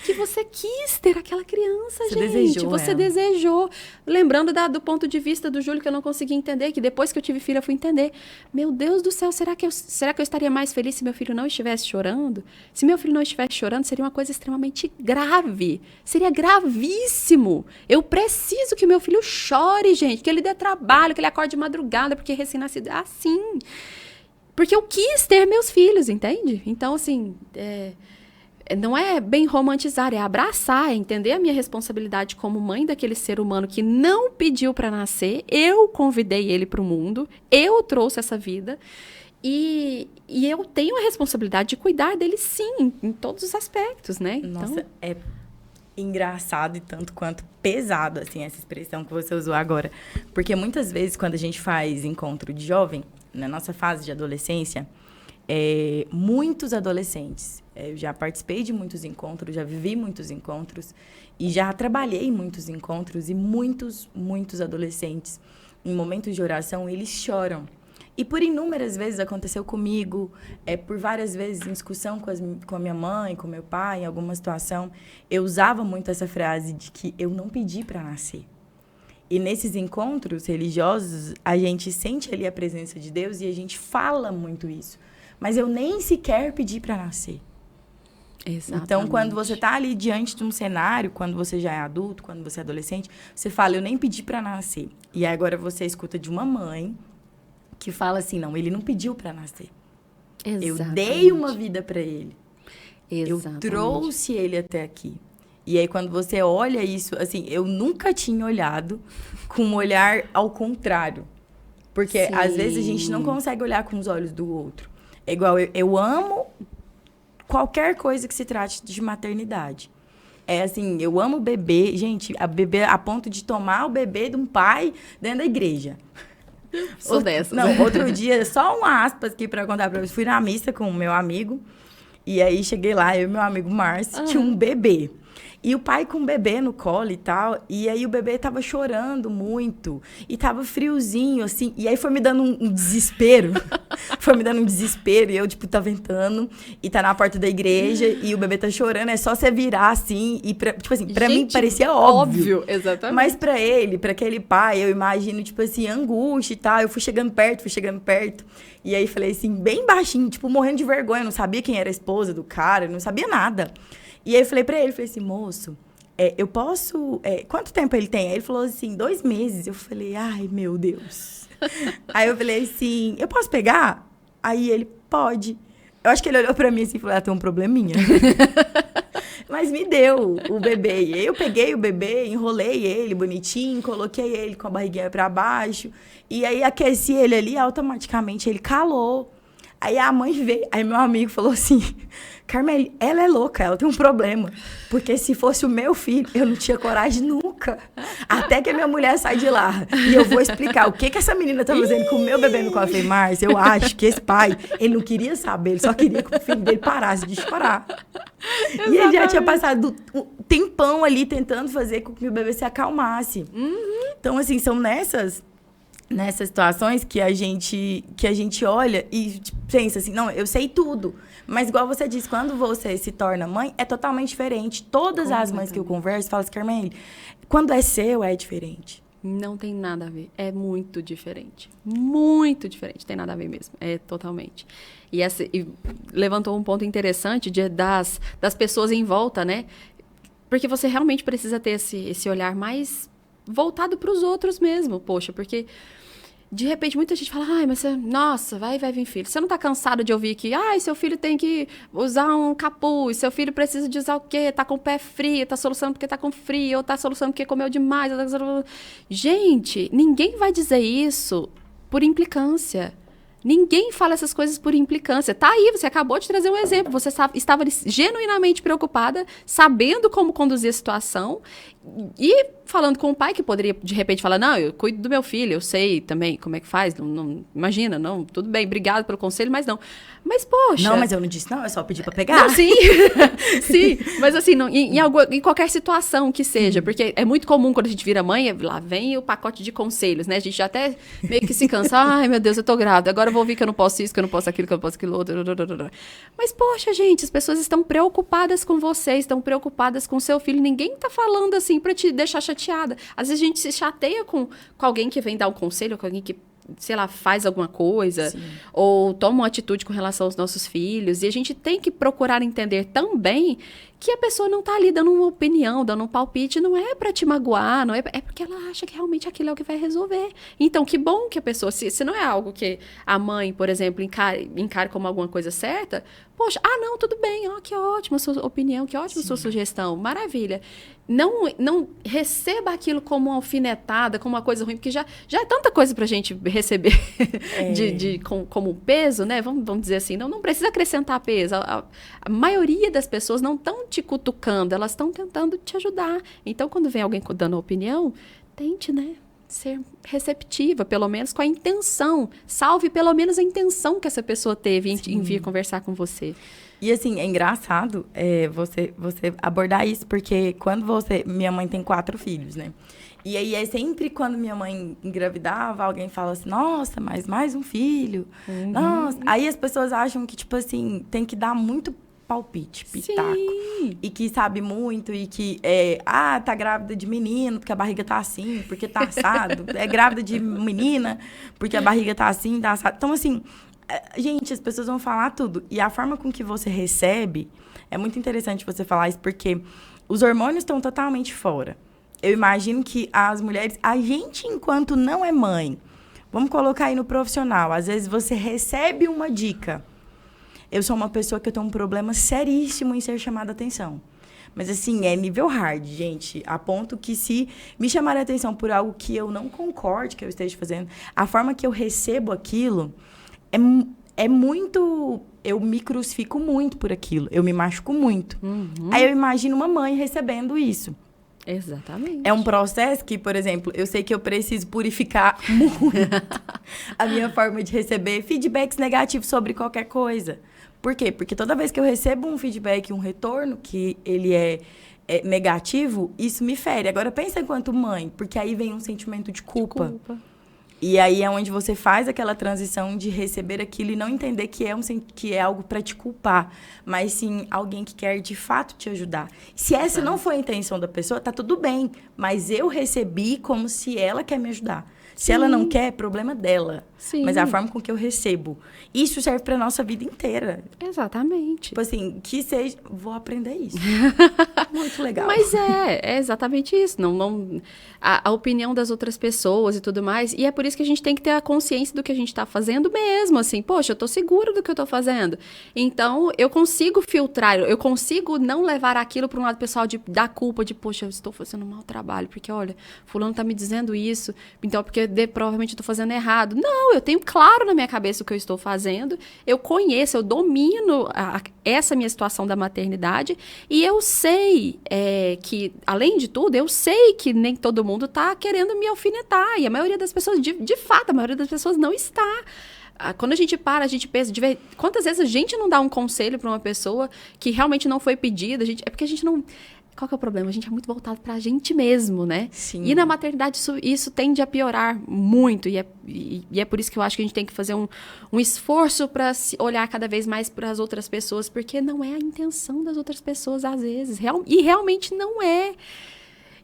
Que você quis ter aquela criança, gente. Você desejou. Lembrando do ponto de vista do Júlio, que eu não consegui entender, que depois que eu tive filho, eu fui entender. Meu Deus do céu, será que eu estaria mais feliz se meu filho não estivesse chorando? Se meu filho não estivesse chorando, seria uma coisa extremamente grave. Seria gravíssimo. Eu preciso que meu filho chore, gente. Que ele dê trabalho, que ele acorde de madrugada, porque recém-nascido é assim. Porque eu quis ter meus filhos, entende? Então, assim, não é bem romantizar, é abraçar, é entender a minha responsabilidade como mãe daquele ser humano que não pediu para nascer. Eu convidei ele para o mundo, eu trouxe essa vida. E eu tenho a responsabilidade de cuidar dele, sim, em todos os aspectos, né? Nossa, então... é engraçado e tanto quanto pesado, assim, essa expressão que você usou agora. Porque muitas vezes, quando a gente faz encontro de jovem, na nossa fase de adolescência, muitos adolescentes, eu já participei de muitos encontros, já vivi muitos encontros e já trabalhei em muitos encontros e muitos adolescentes, em momentos de oração, eles choram. E por inúmeras vezes aconteceu comigo, por várias vezes em discussão com a minha mãe, com meu pai, em alguma situação, eu usava muito essa frase de que eu não pedi para nascer. E nesses encontros religiosos, a gente sente ali a presença de Deus e a gente fala muito isso. Mas eu nem sequer pedi para nascer. Exatamente. Então, quando você está ali diante de um cenário, quando você já é adulto, quando você é adolescente, você fala, eu nem pedi para nascer. E agora você escuta de uma mãe que fala assim, não, ele não pediu para nascer. Exatamente. Eu dei uma vida para ele. Exatamente. Eu trouxe ele até aqui. E aí, quando você olha isso, assim, eu nunca tinha olhado com um olhar ao contrário. Porque, às vezes, a gente não consegue olhar com os olhos do outro. É igual, eu amo qualquer coisa que se trate de maternidade. É assim, eu amo bebê. Gente, a bebê a ponto de tomar o bebê de um pai dentro da igreja. Sou dessa. Não, outro dia, só um aspas aqui pra contar pra vocês. Fui na missa com o meu amigo. E aí, cheguei lá, eu e meu amigo Márcio, tinha um bebê. E o pai com o bebê no colo e tal. E aí, o bebê tava chorando muito. E tava friozinho, assim. E aí, foi me dando um desespero. Foi me dando um desespero. E eu, tipo, tá ventando. E tá na porta da igreja. E o bebê tá chorando. É só você virar, assim. E, tipo assim, pra mim, parecia óbvio. Exatamente. Mas pra ele, pra aquele pai, eu imagino, tipo assim, angústia e tal. Eu fui chegando perto. E aí, falei assim, bem baixinho, tipo, morrendo de vergonha. Eu não sabia quem era a esposa do cara. Eu não sabia nada. E aí eu falei pra ele, falei assim, moço, eu posso... quanto tempo ele tem? Aí ele falou assim, 2 meses. Eu falei, ai, meu Deus. Aí eu falei assim, eu posso pegar? Aí ele, pode. Eu acho que ele olhou pra mim assim e falou, tem um probleminha. Mas me deu o bebê. E aí eu peguei o bebê, enrolei ele bonitinho, coloquei ele com a barriguinha pra baixo. E aí aqueci ele ali, automaticamente ele calou. Aí a mãe veio, aí meu amigo falou assim, Carmeli, ela é louca, ela tem um problema. Porque se fosse o meu filho, eu não tinha coragem nunca. Até que a minha mulher sai de lá. E eu vou explicar o que essa menina tá fazendo com o meu bebê no colo. Eu falei, Márcia, eu acho que esse pai, ele não queria saber, ele só queria que o filho dele parasse de chorar. Exatamente. E ele já tinha passado um tempão ali tentando fazer com que o bebê se acalmasse. Então, assim, são nessas situações que a gente olha e pensa assim, não, eu sei tudo. Mas igual você disse, quando você se torna mãe, é totalmente diferente. Todas as mães que eu converso falam assim, Carmeli, quando é seu, é diferente. Não tem nada a ver. É muito diferente. Muito diferente. Tem nada a ver mesmo. É totalmente. E levantou um ponto interessante das pessoas em volta, né? Porque você realmente precisa ter esse olhar mais voltado para os outros mesmo. Poxa, porque... De repente, muita gente fala, ai, mas nossa, vai vir filho. Você não tá cansado de ouvir que, ai, seu filho tem que usar um capuz, seu filho precisa de usar o quê? Tá com o pé frio, tá solucionando porque tá com frio, ou tá solucionando porque comeu demais. Gente, ninguém vai dizer isso por implicância. Ninguém fala essas coisas por implicância. Tá aí, você acabou de trazer um exemplo. Você estava genuinamente preocupada, sabendo como conduzir a situação e falando com o pai que poderia, de repente, falar, não, eu cuido do meu filho, eu sei também como é que faz. Não, imagina, não, tudo bem, obrigado pelo conselho, mas não. Mas, poxa... Não, mas eu não disse não, é só pedir pra pegar. Não, sim, sim, mas assim, não, em qualquer situação que seja, porque é muito comum quando a gente vira mãe, lá vem o pacote de conselhos, né? A gente já até meio que se cansa, ai, meu Deus, eu tô grávida, agora eu vou ouvir que eu não posso isso, que eu não posso aquilo, que eu não posso aquilo outro. Mas, poxa, gente, as pessoas estão preocupadas com você, estão preocupadas com o seu filho, ninguém tá falando assim pra te deixar chateada. Às vezes a gente se chateia com alguém que vem dar um conselho, com alguém que, sei lá, faz alguma coisa, sim, ou toma uma atitude com relação aos nossos filhos, e a gente tem que procurar entender também que a pessoa não tá ali dando uma opinião, dando um palpite, não é pra te magoar, não é porque ela acha que realmente aquilo é o que vai resolver. Então, que bom que a pessoa, se não é algo que a mãe, por exemplo, encare como alguma coisa certa, poxa, não, tudo bem, que ótima a sua opinião, que ótima a sua sugestão, maravilha. Não receba aquilo como uma alfinetada, como uma coisa ruim, porque já é tanta coisa pra gente receber como peso, né? Vamos dizer assim, não precisa acrescentar peso. A maioria das pessoas não estão te cutucando, elas estão tentando te ajudar. Então, quando vem alguém dando opinião, tente, né, ser receptiva, pelo menos com a intenção. Salve pelo menos a intenção que essa pessoa teve em vir conversar com você. E, assim, é engraçado você abordar isso, porque quando minha mãe tem 4 filhos, né? E aí, é sempre quando minha mãe engravidava, alguém fala assim, nossa, mas mais um filho. Uhum. Nossa. Aí as pessoas acham que, tipo assim, tem que dar muito palpite, pitaco. Sim. E que sabe muito, e que, tá grávida de menino, porque a barriga tá assim, porque tá assado. É grávida de menina, porque a barriga tá assim, tá assado. Então, assim... Gente, as pessoas vão falar tudo. E a forma com que você recebe... É muito interessante você falar isso, porque os hormônios estão totalmente fora. Eu imagino que as mulheres... A gente, enquanto não é mãe, Vamos colocar aí no profissional. Às vezes você recebe uma dica. Eu sou uma pessoa que eu tenho um problema seríssimo em ser chamada a atenção. Mas, assim, é nível hard, gente. A ponto que se me chamarem a atenção por algo que eu não concorde que eu esteja fazendo, a forma que eu recebo aquilo é muito... Eu me crucifico muito por aquilo. Eu me machuco muito. Aí eu imagino uma mãe recebendo isso. Exatamente. É um processo que, por exemplo, eu sei que eu preciso purificar muito a minha forma de receber feedbacks negativos sobre qualquer coisa. Por quê? Porque toda vez que eu recebo um feedback, um retorno que ele é negativo, isso me fere. Agora, pensa enquanto mãe, porque aí vem um sentimento de culpa. E aí é onde você faz aquela transição de receber aquilo e não entender que é algo para te culpar, mas sim alguém que quer de fato te ajudar. Se essa não foi a intenção da pessoa, tá tudo bem, mas eu recebi como se ela quer me ajudar. Se ela não quer, é problema dela. Sim. Mas é a forma com que eu recebo. Isso serve pra nossa vida inteira. Exatamente. Tipo assim, que seja... Vou aprender isso. Muito legal. Mas é exatamente isso. A opinião das outras pessoas e tudo mais. E é por isso que a gente tem que ter a consciência do que a gente tá fazendo mesmo. Assim, poxa, eu tô segura do que eu tô fazendo. Então, eu consigo filtrar. Eu consigo não levar aquilo para um lado pessoal da culpa de, poxa, eu estou fazendo um mau trabalho. Porque, olha, fulano tá me dizendo isso. Então, porque provavelmente eu tô fazendo errado. Não, eu tenho claro na minha cabeça o que eu estou fazendo. Eu conheço, eu domino essa minha situação da maternidade. E eu sei que, além de tudo, eu sei que nem todo mundo tá querendo me alfinetar. E a maioria das pessoas, de fato, a maioria das pessoas não está. Quando a gente para, a gente pensa, quantas vezes a gente não dá um conselho para uma pessoa que realmente não foi pedida? É porque a gente não... Qual que é o problema? A gente é muito voltado pra gente mesmo, né? Sim. E na maternidade isso tende a piorar muito. E é por isso que eu acho que a gente tem que fazer um esforço para olhar cada vez mais para as outras pessoas, porque não é a intenção das outras pessoas, às vezes. E realmente não é.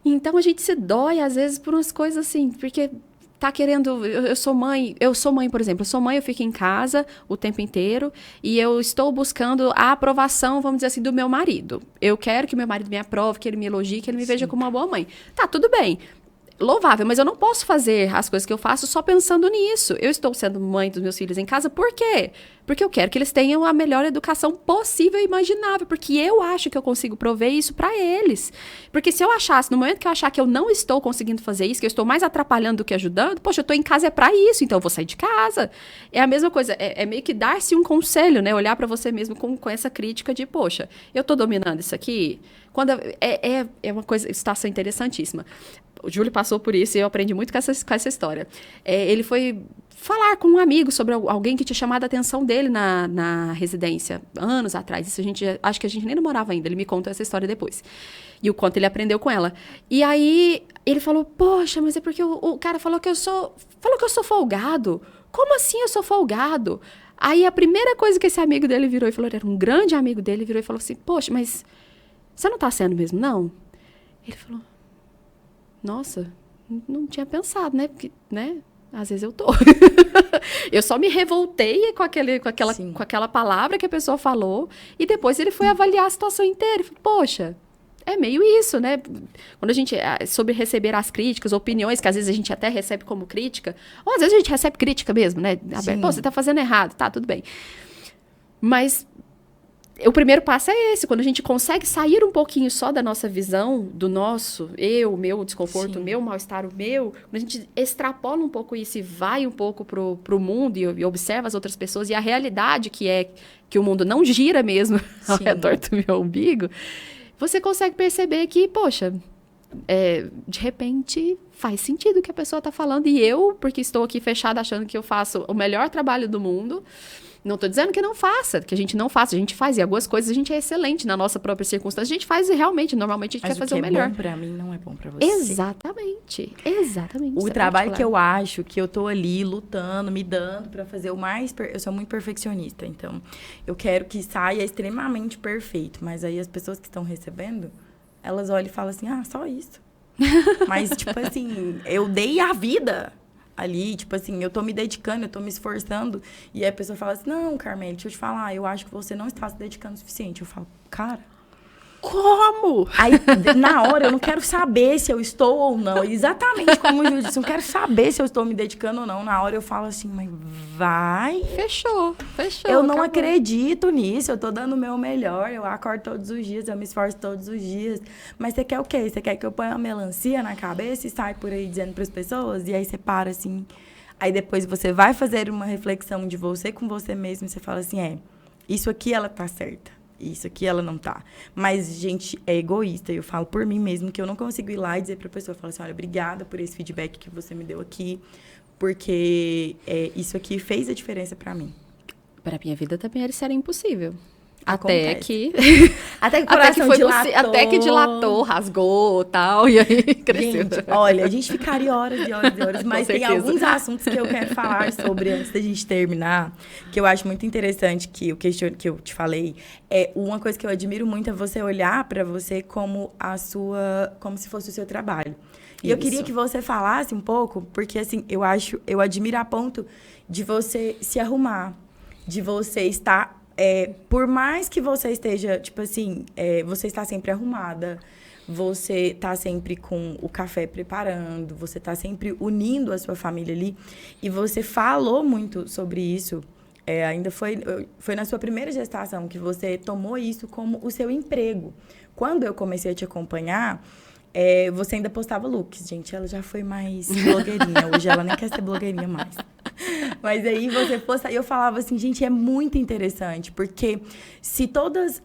Então, a gente se dói, às vezes, por umas coisas assim, porque... tá querendo... Eu sou mãe, por exemplo. Eu sou mãe, eu fico em casa o tempo inteiro e eu estou buscando a aprovação, vamos dizer assim, do meu marido. Eu quero que meu marido me aprove, que ele me elogie, que ele me veja como uma boa mãe. Tá, tudo bem. Louvável, mas eu não posso fazer as coisas que eu faço só pensando nisso. Eu estou sendo mãe dos meus filhos em casa, por quê? Porque eu quero que eles tenham a melhor educação possível e imaginável, porque eu acho que eu consigo prover isso para eles. Porque se eu achasse, no momento que eu achar que eu não estou conseguindo fazer isso, que eu estou mais atrapalhando do que ajudando, poxa, eu estou em casa para isso, então eu vou sair de casa. É a mesma coisa, é meio que dar-se um conselho, né? Olhar para você mesmo com essa crítica de, poxa, eu estou dominando isso aqui? É uma situação interessantíssima. O Júlio passou por isso e eu aprendi muito com essa história. Ele foi falar com um amigo sobre alguém que tinha chamado a atenção dele na residência, anos atrás. Isso acho que a gente nem namorava ainda. Ele me contou essa história depois. E o quanto ele aprendeu com ela. E aí, ele falou, poxa, mas é porque o cara falou que eu sou folgado. Como assim eu sou folgado? Aí, a primeira coisa que esse amigo dele virou e falou, era um grande amigo dele, virou e falou assim, poxa, mas você não tá sendo mesmo, não? Ele falou... Nossa, não tinha pensado, né? Porque, né? Às vezes eu tô. Eu só me revoltei com aquela palavra que a pessoa falou e depois ele foi avaliar a situação inteira. E falou, poxa, é meio isso, né? Quando a gente... Sobre receber as críticas, opiniões, que às vezes a gente até recebe como crítica, ou às vezes a gente recebe crítica mesmo, né? Pô, você tá fazendo errado, tá, tudo bem. Mas... O primeiro passo é esse, quando a gente consegue sair um pouquinho só da nossa visão, do nosso, o meu desconforto, o meu mal-estar, quando a gente extrapola um pouco isso e vai um pouco pro mundo e observa as outras pessoas e a realidade que é que o mundo não gira mesmo ao redor do meu umbigo, você consegue perceber que, poxa, de repente faz sentido o que a pessoa está falando e eu, porque estou aqui fechada achando que eu faço o melhor trabalho do mundo... Não estou dizendo que não faça, que a gente não faça, a gente faz. E algumas coisas a gente é excelente na nossa própria circunstância. A gente faz e realmente, normalmente a gente quer fazer o melhor. Mas o que é bom pra mim não é bom pra você. Exatamente. O trabalho que eu acho que eu tô ali lutando, me dando pra fazer o mais... Eu sou muito perfeccionista, então eu quero que saia extremamente perfeito. Mas aí as pessoas que estão recebendo, elas olham e falam assim, só isso. Mas, tipo assim, eu dei a vida... ali, tipo assim, eu tô me dedicando, eu tô me esforçando, e aí a pessoa fala assim, não, Carmele, deixa eu te falar, eu acho que você não está se dedicando o suficiente. Eu falo, cara, Como? Aí, na hora, eu não quero saber se eu estou ou não. Exatamente como o Júlio disse, eu não quero saber se eu estou me dedicando ou não. Na hora eu falo assim, mas vai. Fechou. Eu não acabou. acredito nisso, eu tô dando o meu melhor, eu acordo todos os dias, eu me esforço todos os dias. Mas você quer o quê? Você quer que eu ponha uma melancia na cabeça e saia por aí dizendo pras pessoas? E aí você para assim. Aí depois você vai fazer uma reflexão de você com você mesmo e você fala assim, isso aqui ela tá certa. Isso aqui ela não tá. Mas, gente, é egoísta. Eu falo por mim mesmo que eu não consigo ir lá e dizer pra pessoa, falar assim, olha, obrigada por esse feedback que você me deu aqui, porque isso aqui fez a diferença pra mim. Pra minha vida também era impossível. Acontece. Até que o coração dilatou. Até que dilatou, rasgou e tal, e aí cresceu. Gente, olha, a gente ficaria horas e horas e horas, mas tem certeza. alguns assuntos que eu quero falar sobre antes da gente terminar, que eu acho muito interessante, que eu te falei, uma coisa que eu admiro muito é você olhar pra você como se fosse o seu trabalho. E eu queria que você falasse um pouco, porque assim, eu admiro a ponto de você se arrumar, de você estar... por mais que você esteja, tipo assim, você está sempre arrumada, você está sempre com o café preparando, você está sempre unindo a sua família ali, e você falou muito sobre isso, ainda foi na sua primeira gestação que você tomou isso como o seu emprego. Quando eu comecei a te acompanhar, você ainda postava looks, gente, ela já foi mais blogueirinha, hoje ela nem quer ser blogueirinha mais. Mas aí você postava, e eu falava assim, gente, é muito interessante, porque se todas,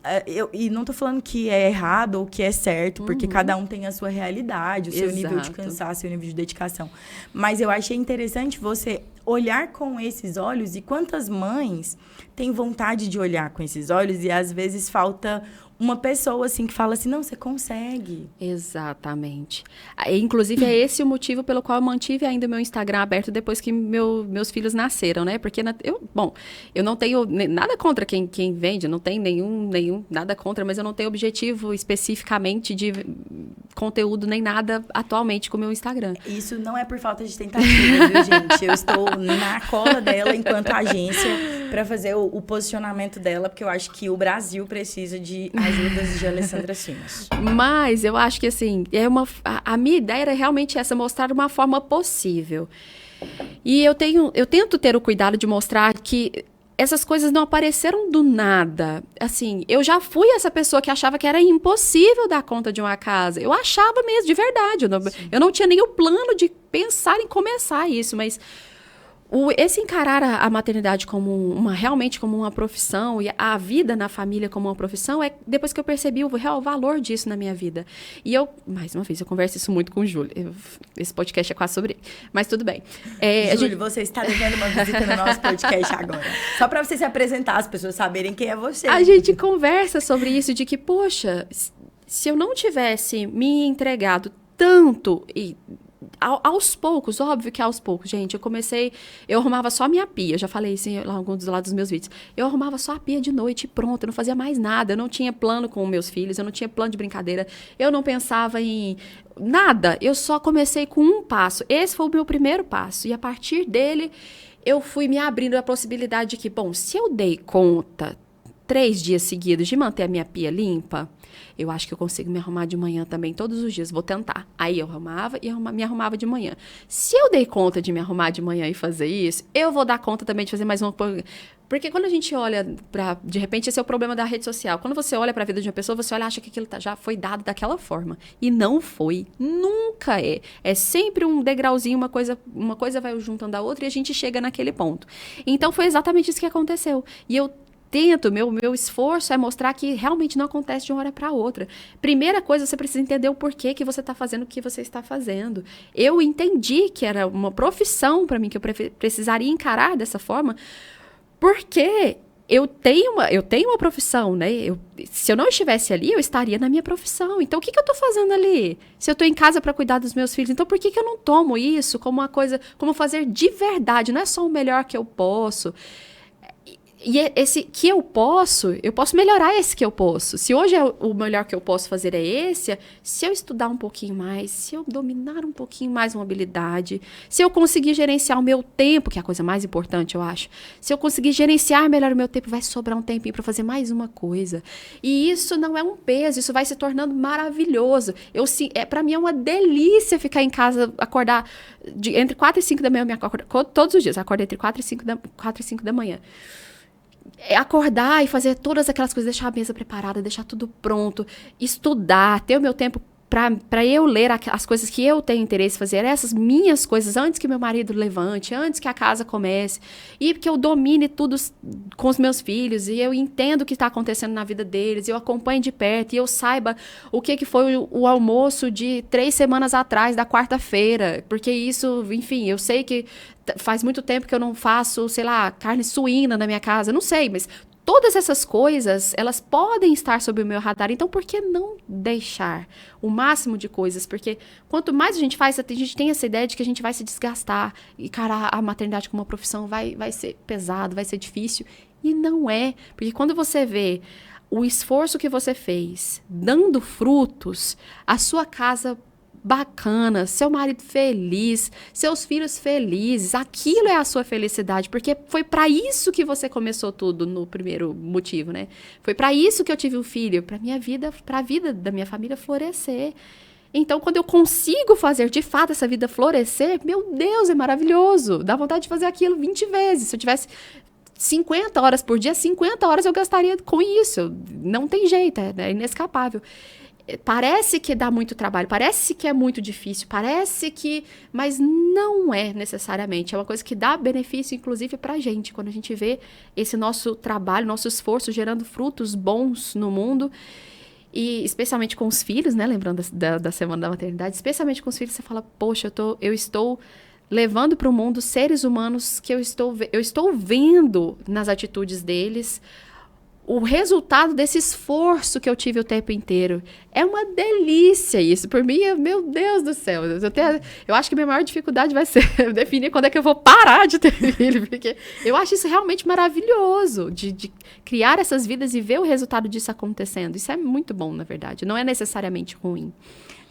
e não tô falando que é errado ou que é certo, porque cada um tem a sua realidade, o seu nível de cansaço, o seu nível de dedicação, mas eu achei interessante você olhar com esses olhos, e quantas mães têm vontade de olhar com esses olhos, e às vezes falta uma pessoa, assim, que fala assim, não, você consegue. Exatamente. Inclusive, é esse o motivo pelo qual eu mantive ainda o meu Instagram aberto depois que meus filhos nasceram, né? Porque, eu não tenho nada contra quem vende, não tenho nada contra, mas eu não tenho objetivo especificamente de conteúdo nem nada atualmente com o meu Instagram. Isso não é por falta de tentativa, viu, gente? Eu estou na cola dela enquanto agência para fazer o posicionamento dela, porque eu acho que o Brasil precisa de ajudas de Alessandra Simas. Mas eu acho que, assim, a minha ideia era realmente essa, mostrar uma forma possível. E eu tento ter o cuidado de mostrar que essas coisas não apareceram do nada. Assim, eu já fui essa pessoa que achava que era impossível dar conta de uma casa. Eu achava mesmo, de verdade. Eu não tinha nem o plano de pensar em começar isso, mas... esse encarar a maternidade realmente como uma profissão e a vida na família como uma profissão depois que eu percebi o real valor disso na minha vida. E mais uma vez, eu converso isso muito com o Júlio. Esse podcast é quase sobre ele, mas tudo bem. Júlio, você está devendo uma visita no nosso podcast agora. Só para você se apresentar, as pessoas saberem quem é você. A gente conversa sobre isso, de que, poxa, se eu não tivesse me entregado tanto aos poucos, óbvio que aos poucos, gente, eu arrumava só a minha pia, já falei isso em alguns dos meus vídeos, eu arrumava só a pia de noite e pronto, eu não fazia mais nada, eu não tinha plano com meus filhos, eu não tinha plano de brincadeira, eu não pensava em nada, eu só comecei com um passo, esse foi o meu primeiro passo, e a partir dele, eu fui me abrindo a possibilidade de que, bom, se eu dei conta 3 dias seguidos de manter a minha pia limpa, eu acho que eu consigo me arrumar de manhã também, todos os dias, vou tentar. Aí eu arrumava e me arrumava de manhã. Se eu dei conta de me arrumar de manhã e fazer isso, eu vou dar conta também de fazer mais uma... Porque quando a gente olha para... De repente, esse é o problema da rede social. Quando você olha para a vida de uma pessoa, você acha que aquilo já foi dado daquela forma. E não foi. Nunca é. É sempre um degrauzinho, uma coisa vai juntando a outra e a gente chega naquele ponto. Então, foi exatamente isso que aconteceu. E eu tento, meu esforço é mostrar que realmente não acontece de uma hora para outra. Primeira coisa, você precisa entender o porquê que você está fazendo o que você está fazendo. Eu entendi que era uma profissão para mim, que eu precisaria encarar dessa forma, porque eu tenho uma profissão, né? Se eu não estivesse ali, eu estaria na minha profissão. Então, o que eu estou fazendo ali? Se eu estou em casa para cuidar dos meus filhos, então por que eu não tomo isso como uma coisa, como fazer de verdade? Não é só o melhor que eu posso. E esse que eu posso melhorar esse que eu posso. Se hoje o melhor que eu posso fazer é esse, se eu estudar um pouquinho mais, se eu dominar um pouquinho mais uma habilidade, se eu conseguir gerenciar o meu tempo, que é a coisa mais importante, eu acho. Se eu conseguir gerenciar melhor o meu tempo, vai sobrar um tempinho para fazer mais uma coisa. E isso não é um peso, isso vai se tornando maravilhoso. Para mim é uma delícia ficar em casa, acordar entre 4 e 5 da manhã, eu me acordo todos os dias, acordo entre 4 e 5 da manhã. Acordar e fazer todas aquelas coisas, deixar a mesa preparada, deixar tudo pronto, estudar, ter o meu tempo para eu ler as coisas que eu tenho interesse em fazer, essas minhas coisas, antes que meu marido levante, antes que a casa comece, e que eu domine tudo com os meus filhos, e eu entendo o que está acontecendo na vida deles, eu acompanho de perto, e eu saiba o que foi o almoço de 3 semanas atrás, da quarta-feira, porque isso, enfim, eu sei que faz muito tempo que eu não faço, sei lá, carne suína na minha casa, não sei, mas todas essas coisas, elas podem estar sob o meu radar, então por que não deixar o máximo de coisas? Porque quanto mais a gente faz, a gente tem essa ideia de que a gente vai se desgastar, e cara, a maternidade como uma profissão vai ser pesado, vai ser difícil, e não é, porque quando você vê o esforço que você fez dando frutos, a sua casa bacana, seu marido feliz, seus filhos felizes, aquilo é a sua felicidade, porque foi para isso que você começou tudo no primeiro motivo, né? Foi para isso que eu tive um filho, para minha vida, para a vida da minha família florescer. Então, quando eu consigo fazer de fato essa vida florescer, meu Deus, é maravilhoso. Dá vontade de fazer aquilo 20 vezes. Se eu tivesse 50 horas por dia, 50 horas eu gastaria com isso. Não tem jeito, é inescapável. Parece que dá muito trabalho, parece que é muito difícil, mas não é necessariamente. É uma coisa que dá benefício, inclusive, pra gente. Quando a gente vê esse nosso trabalho, nosso esforço gerando frutos bons no mundo, e especialmente com os filhos, né? Lembrando da Semana da Maternidade, especialmente com os filhos, você fala, poxa, eu estou levando para o mundo seres humanos que eu estou vendo nas atitudes deles o resultado desse esforço que eu tive o tempo inteiro. É uma delícia isso. Por mim, meu Deus do céu. Eu acho que a minha maior dificuldade vai ser definir quando é que eu vou parar de ter filho, porque eu acho isso realmente maravilhoso, de criar essas vidas e ver o resultado disso acontecendo. Isso é muito bom, na verdade. Não é necessariamente ruim.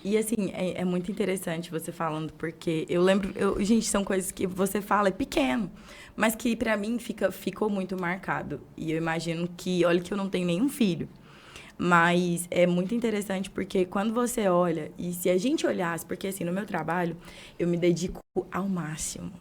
E, assim, é muito interessante você falando, porque eu lembro... gente, são coisas que você fala, é pequeno, mas que, pra mim, ficou muito marcado. E eu imagino que... Olha que eu não tenho nenhum filho. Mas é muito interessante, porque quando você olha... E se a gente olhasse... Porque, assim, no meu trabalho, eu me dedico ao máximo.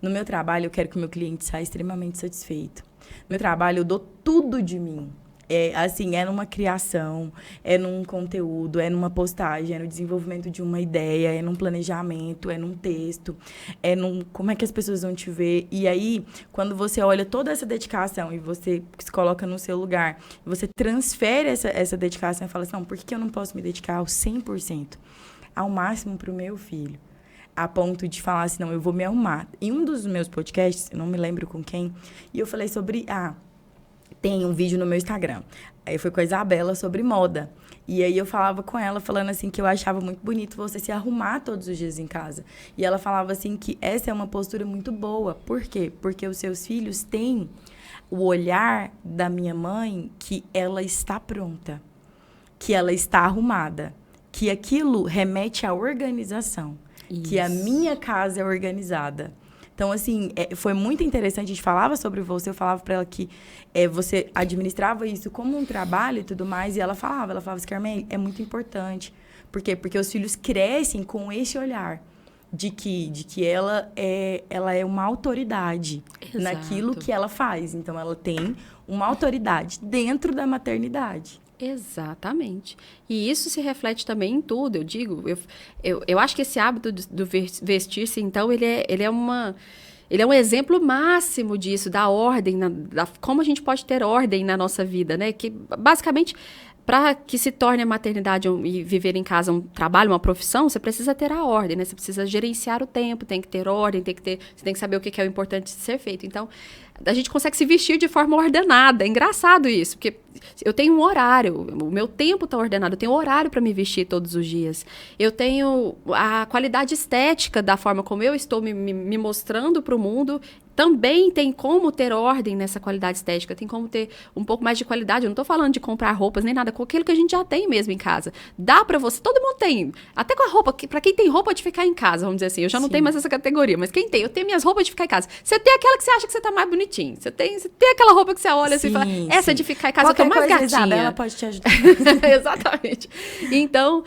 No meu trabalho, eu quero que o meu cliente saia extremamente satisfeito. No meu trabalho, eu dou tudo de mim. É numa criação, é num conteúdo, é numa postagem, é no desenvolvimento de uma ideia, é num planejamento, é num texto, é num como é que as pessoas vão te ver. E aí, quando você olha toda essa dedicação e você se coloca no seu lugar, você transfere essa dedicação e fala assim, não, por que eu não posso me dedicar ao 100%, ao máximo para o meu filho? A ponto de falar assim, não, eu vou me arrumar. Em um dos meus podcasts, eu não me lembro com quem, e eu falei sobre... tem um vídeo no meu Instagram. Aí foi com a Isabela sobre moda. E aí eu falava com ela, falando assim, que eu achava muito bonito você se arrumar todos os dias em casa. E ela falava assim que essa é uma postura muito boa. Por quê? Porque os seus filhos têm o olhar da minha mãe que ela está pronta, que ela está arrumada, que aquilo remete à organização, que a minha casa é organizada. Então, assim, foi muito interessante. A gente falava sobre você, eu falava para ela que você administrava isso como um trabalho e tudo mais. E ela falava assim, Carmen, é muito importante. Por quê? Porque os filhos crescem com esse olhar de que ela é uma autoridade. Exato. Naquilo que ela faz. Então, ela tem uma autoridade dentro da maternidade. Exatamente. E isso se reflete também em tudo, eu digo. Eu acho que esse hábito do vestir-se, então, ele é um exemplo máximo disso, da ordem, como a gente pode ter ordem na nossa vida, né? Que, basicamente, para que se torne a maternidade e viver em casa um trabalho, uma profissão, você precisa ter a ordem, né? Você precisa gerenciar o tempo, tem que ter ordem, você tem que saber o que é o importante de ser feito. Então, a gente consegue se vestir de forma ordenada. É engraçado isso, porque eu tenho um horário, o meu tempo está ordenado, eu tenho horário para me vestir todos os dias. Eu tenho a qualidade estética da forma como eu estou me mostrando para o mundo, também tem como ter ordem nessa qualidade estética, tem como ter um pouco mais de qualidade. Eu não tô falando de comprar roupas nem nada, com aquilo que a gente já tem mesmo em casa. Dá pra você, todo mundo tem, até com a roupa, pra quem tem roupa de ficar em casa, vamos dizer assim, eu já não tenho mais essa categoria, mas quem tem, eu tenho minhas roupas de ficar em casa. Você tem aquela que você acha que você tá mais bonitinho, você tem aquela roupa que você olha assim e fala, essa de ficar em casa, qualquer eu tô mais coisa, gatinha. Isabela pode te ajudar. Exatamente. Então,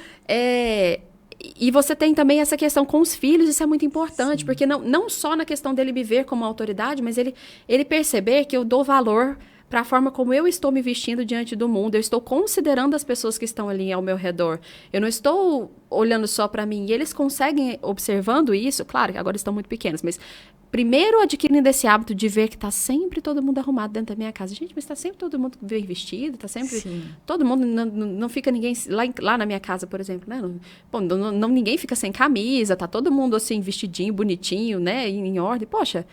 e você tem também essa questão com os filhos, isso é muito importante, porque não só na questão dele me ver como autoridade, mas ele perceber que eu dou valor para a forma como eu estou me vestindo diante do mundo, eu estou considerando as pessoas que estão ali ao meu redor. Eu não estou olhando só para mim, e eles conseguem, observando isso, claro que agora estão muito pequenos, mas primeiro adquirindo esse hábito de ver que tá sempre todo mundo arrumado dentro da minha casa. Gente, mas tá sempre todo mundo bem vestido, tá sempre... Sim. Todo mundo, não fica ninguém... Lá na minha casa, por exemplo, né? Ninguém fica sem camisa, tá todo mundo assim, vestidinho, bonitinho, né? Em ordem. Poxa,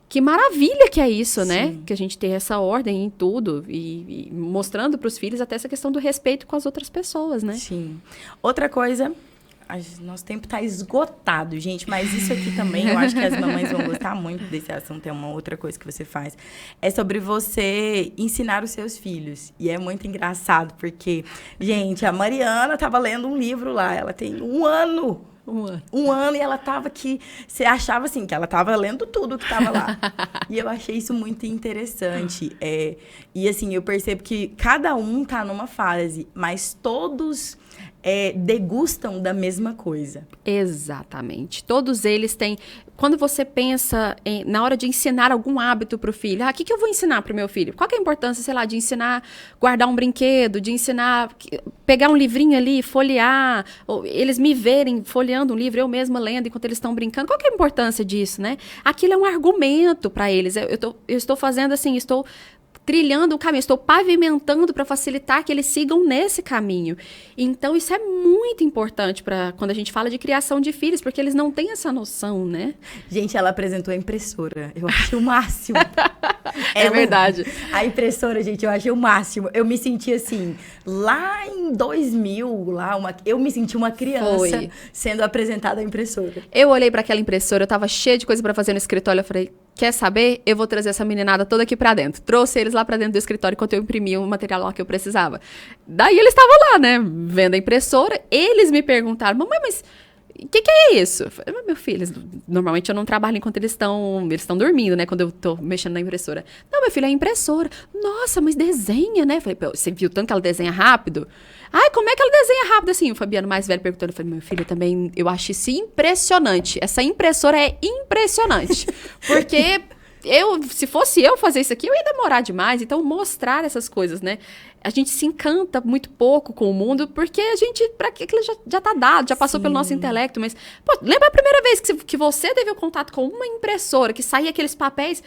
que maravilha que é isso, né? Que a gente tem essa ordem em tudo e mostrando pros filhos até essa questão do respeito com as outras pessoas, né? Sim. Outra coisa... Nosso tempo está esgotado, gente. Mas isso aqui também, eu acho que as mamães vão gostar muito desse assunto. É uma outra coisa que você faz. É sobre você ensinar os seus filhos. E é muito engraçado, porque, gente, a Mariana estava lendo um livro lá. Ela tem 1 ano. 1 ano e ela estava aqui... Você achava, assim, que ela estava lendo tudo que estava lá. E eu achei isso muito interessante. E, assim, eu percebo que cada um tá numa fase, mas todos... degustam da mesma coisa. Exatamente. Todos eles têm... Quando você pensa na hora de ensinar algum hábito para o filho, o que eu vou ensinar para o meu filho? Qual que é a importância, sei lá, de ensinar guardar um brinquedo, de ensinar pegar um livrinho ali, folhear, ou eles me verem folheando um livro, eu mesma lendo enquanto eles estão brincando. Qual que é a importância disso, né? Aquilo é um argumento para eles. Eu estou fazendo assim, estou trilhando um caminho, estou pavimentando para facilitar que eles sigam nesse caminho. Então, isso é muito importante para quando a gente fala de criação de filhos, porque eles não têm essa noção, né? Gente, ela apresentou a impressora. Eu achei o máximo. É verdade. A impressora, gente, eu achei o máximo. Eu me senti assim, lá em 2000, eu me senti uma criança sendo apresentada a impressora. Eu olhei para aquela impressora, eu tava cheia de coisa para fazer no escritório, eu falei... Quer saber? Eu vou trazer essa meninada toda aqui pra dentro. Trouxe eles lá pra dentro do escritório enquanto eu imprimia o material lá que eu precisava. Daí eles estavam lá, né? Vendo a impressora. Eles me perguntaram, mamãe, mas o que é isso? Eu falei, meu filho, normalmente eu não trabalho enquanto eles estão dormindo, né? Quando eu tô mexendo na impressora. Não, meu filho, é impressora. Nossa, mas desenha, né? Eu falei, você viu tanto que ela desenha rápido? Ai, como é que ela desenha rápido assim? O Fabiano mais velho perguntando. Eu falei, meu filho, também, eu acho isso impressionante. Essa impressora é impressionante. Porque se fosse eu fazer isso aqui, eu ia demorar demais. Então, mostrar essas coisas, né? A gente se encanta muito pouco com o mundo, porque para que aquilo já tá dado, já passou pelo nosso intelecto, mas, pô, lembra a primeira vez que você teve o contato com uma impressora, que saía aqueles papéis?